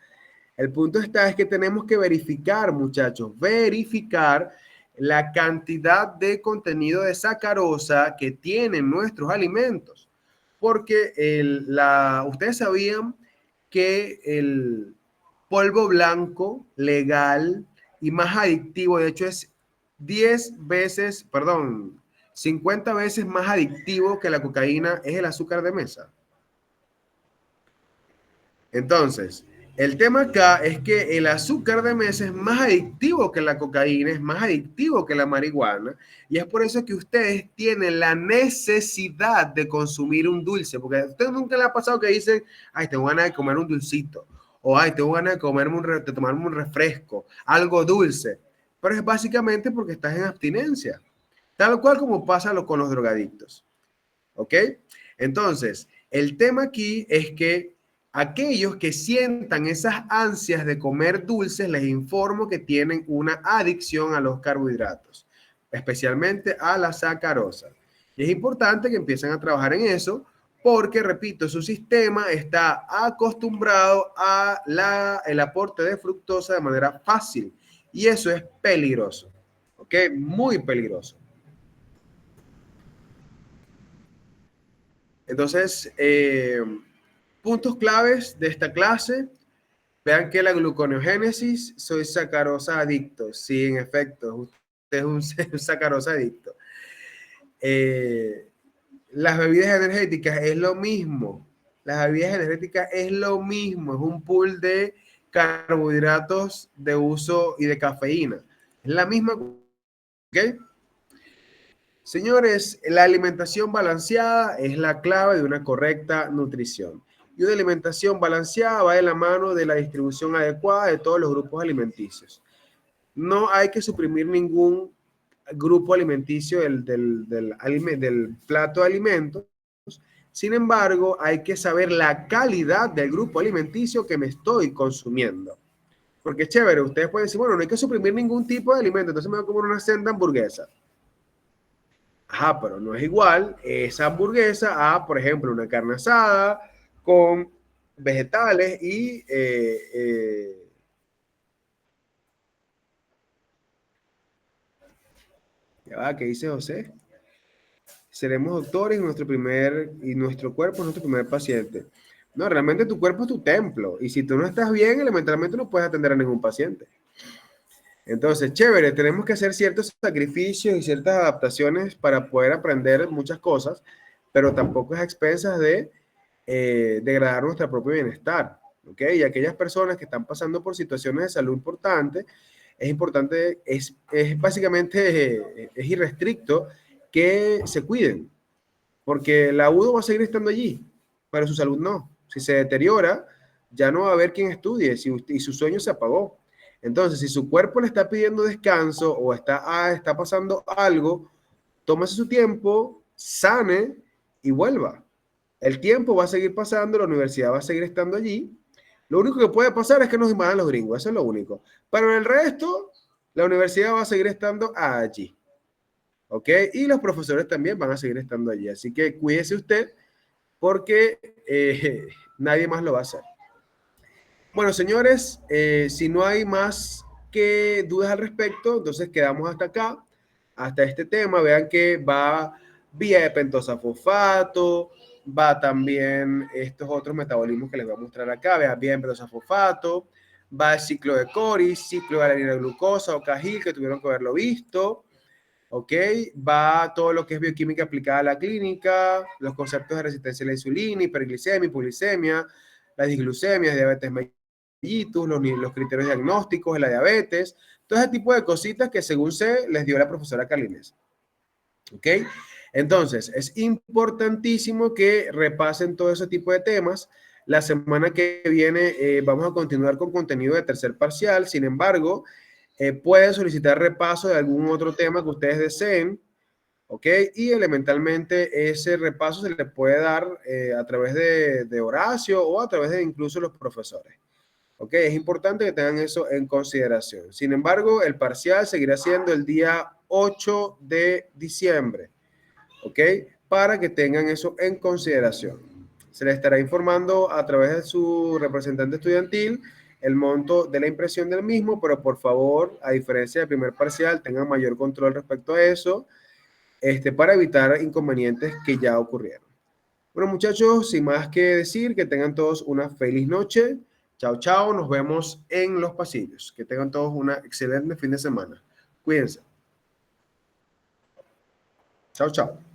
El punto es que tenemos que verificar, muchachos, verificar la cantidad de contenido de sacarosa que tienen nuestros alimentos. Porque ustedes sabían que el polvo blanco legal y más adictivo, de hecho es 50 veces más adictivo que la cocaína, es el azúcar de mesa. Entonces, el tema acá es que el azúcar de mesa es más adictivo que la cocaína, es más adictivo que la marihuana, y es por eso que ustedes tienen la necesidad de consumir un dulce, porque a ustedes nunca les ha pasado que dicen, ay, tengo ganas de comer un dulcito, o ay, tengo ganas de tomarme un refresco, algo dulce, pero es básicamente porque estás en abstinencia, tal cual como pasa con los drogadictos, ¿ok? Entonces, el tema aquí es que Aquellos que sientan esas ansias de comer dulces, les informo que tienen una adicción a los carbohidratos, especialmente a la sacarosa. Y es importante que empiecen a trabajar en eso porque, repito, su sistema está acostumbrado a el aporte de fructosa de manera fácil y eso es peligroso, ¿ok? Muy peligroso. Entonces, puntos claves de esta clase. Vean que la gluconeogénesis, soy sacarosa adicto. Sí, en efecto, usted es un sacarosa adicto. Las bebidas energéticas es lo mismo. Las bebidas energéticas es lo mismo. Es un pool de carbohidratos de uso y de cafeína. Es la misma. ¿Ok? Señores, la alimentación balanceada es la clave de una correcta nutrición. Y una alimentación balanceada va de la mano de la distribución adecuada de todos los grupos alimenticios. No hay que suprimir ningún grupo alimenticio del plato de alimentos. Sin embargo, hay que saber la calidad del grupo alimenticio que me estoy consumiendo. Porque es chévere, ustedes pueden decir, bueno, no hay que suprimir ningún tipo de alimento, entonces me voy a comer una senda hamburguesa. Ajá, pero no es igual esa hamburguesa a, por ejemplo, una carne asada con vegetales y ya va, ¿qué dice José? Seremos doctores y nuestro cuerpo es nuestro primer paciente. No, realmente tu cuerpo es tu templo y si tú no estás bien, elementalmente no puedes atender a ningún paciente. Entonces, chévere, tenemos que hacer ciertos sacrificios y ciertas adaptaciones para poder aprender muchas cosas, pero tampoco es a expensas de degradar nuestro propio bienestar, ¿ok? Y aquellas personas que están pasando por situaciones de salud importantes, es básicamente, es irrestricto que se cuiden, porque el agudo va a seguir estando allí, pero su salud no. Si se deteriora, ya no va a haber quien estudie y su sueño se apagó. Entonces, si su cuerpo le está pidiendo descanso o está pasando algo, tómese su tiempo, sane y vuelva. El tiempo va a seguir pasando, la universidad va a seguir estando allí. Lo único que puede pasar es que nos invadan los gringos, eso es lo único. Pero en el resto, la universidad va a seguir estando allí. ¿Ok? Y los profesores también van a seguir estando allí. Así que cuídese usted porque nadie más lo va a hacer. Bueno, señores, si no hay más que dudas al respecto, entonces quedamos hasta acá, hasta este tema. Vean que va vía de pentosa fosfato, va también estos otros metabolismos que les voy a mostrar acá. Vean, vía de pentosa fosfato, va el ciclo de Cori, ciclo de la glucosa o Cajil, que tuvieron que haberlo visto. ¿Ok? Va todo lo que es bioquímica aplicada a la clínica, los conceptos de resistencia a la insulina, hiperglicemia, hipoglicemia, la disglucemia, diabetes mellitus, los criterios diagnósticos de la diabetes, todo ese tipo de cositas que según les dio la profesora Carlines. ¿Ok? Entonces, es importantísimo que repasen todo ese tipo de temas. La semana que viene vamos a continuar con contenido de tercer parcial. Sin embargo, pueden solicitar repaso de algún otro tema que ustedes deseen, ¿ok? Y elementalmente ese repaso se le puede dar a través de Horacio o a través de incluso los profesores, ¿ok? Es importante que tengan eso en consideración. Sin embargo, el parcial seguirá siendo el día 8 de diciembre, ¿ok? Para que tengan eso en consideración. Se les estará informando a través de su representante estudiantil el monto de la impresión del mismo, pero por favor, a diferencia del primer parcial, tengan mayor control respecto a eso, para evitar inconvenientes que ya ocurrieron. Bueno, muchachos, sin más que decir, que tengan todos una feliz noche. Chao, chao. Nos vemos en los pasillos. Que tengan todos una excelente fin de semana. Cuídense. Chao, chao.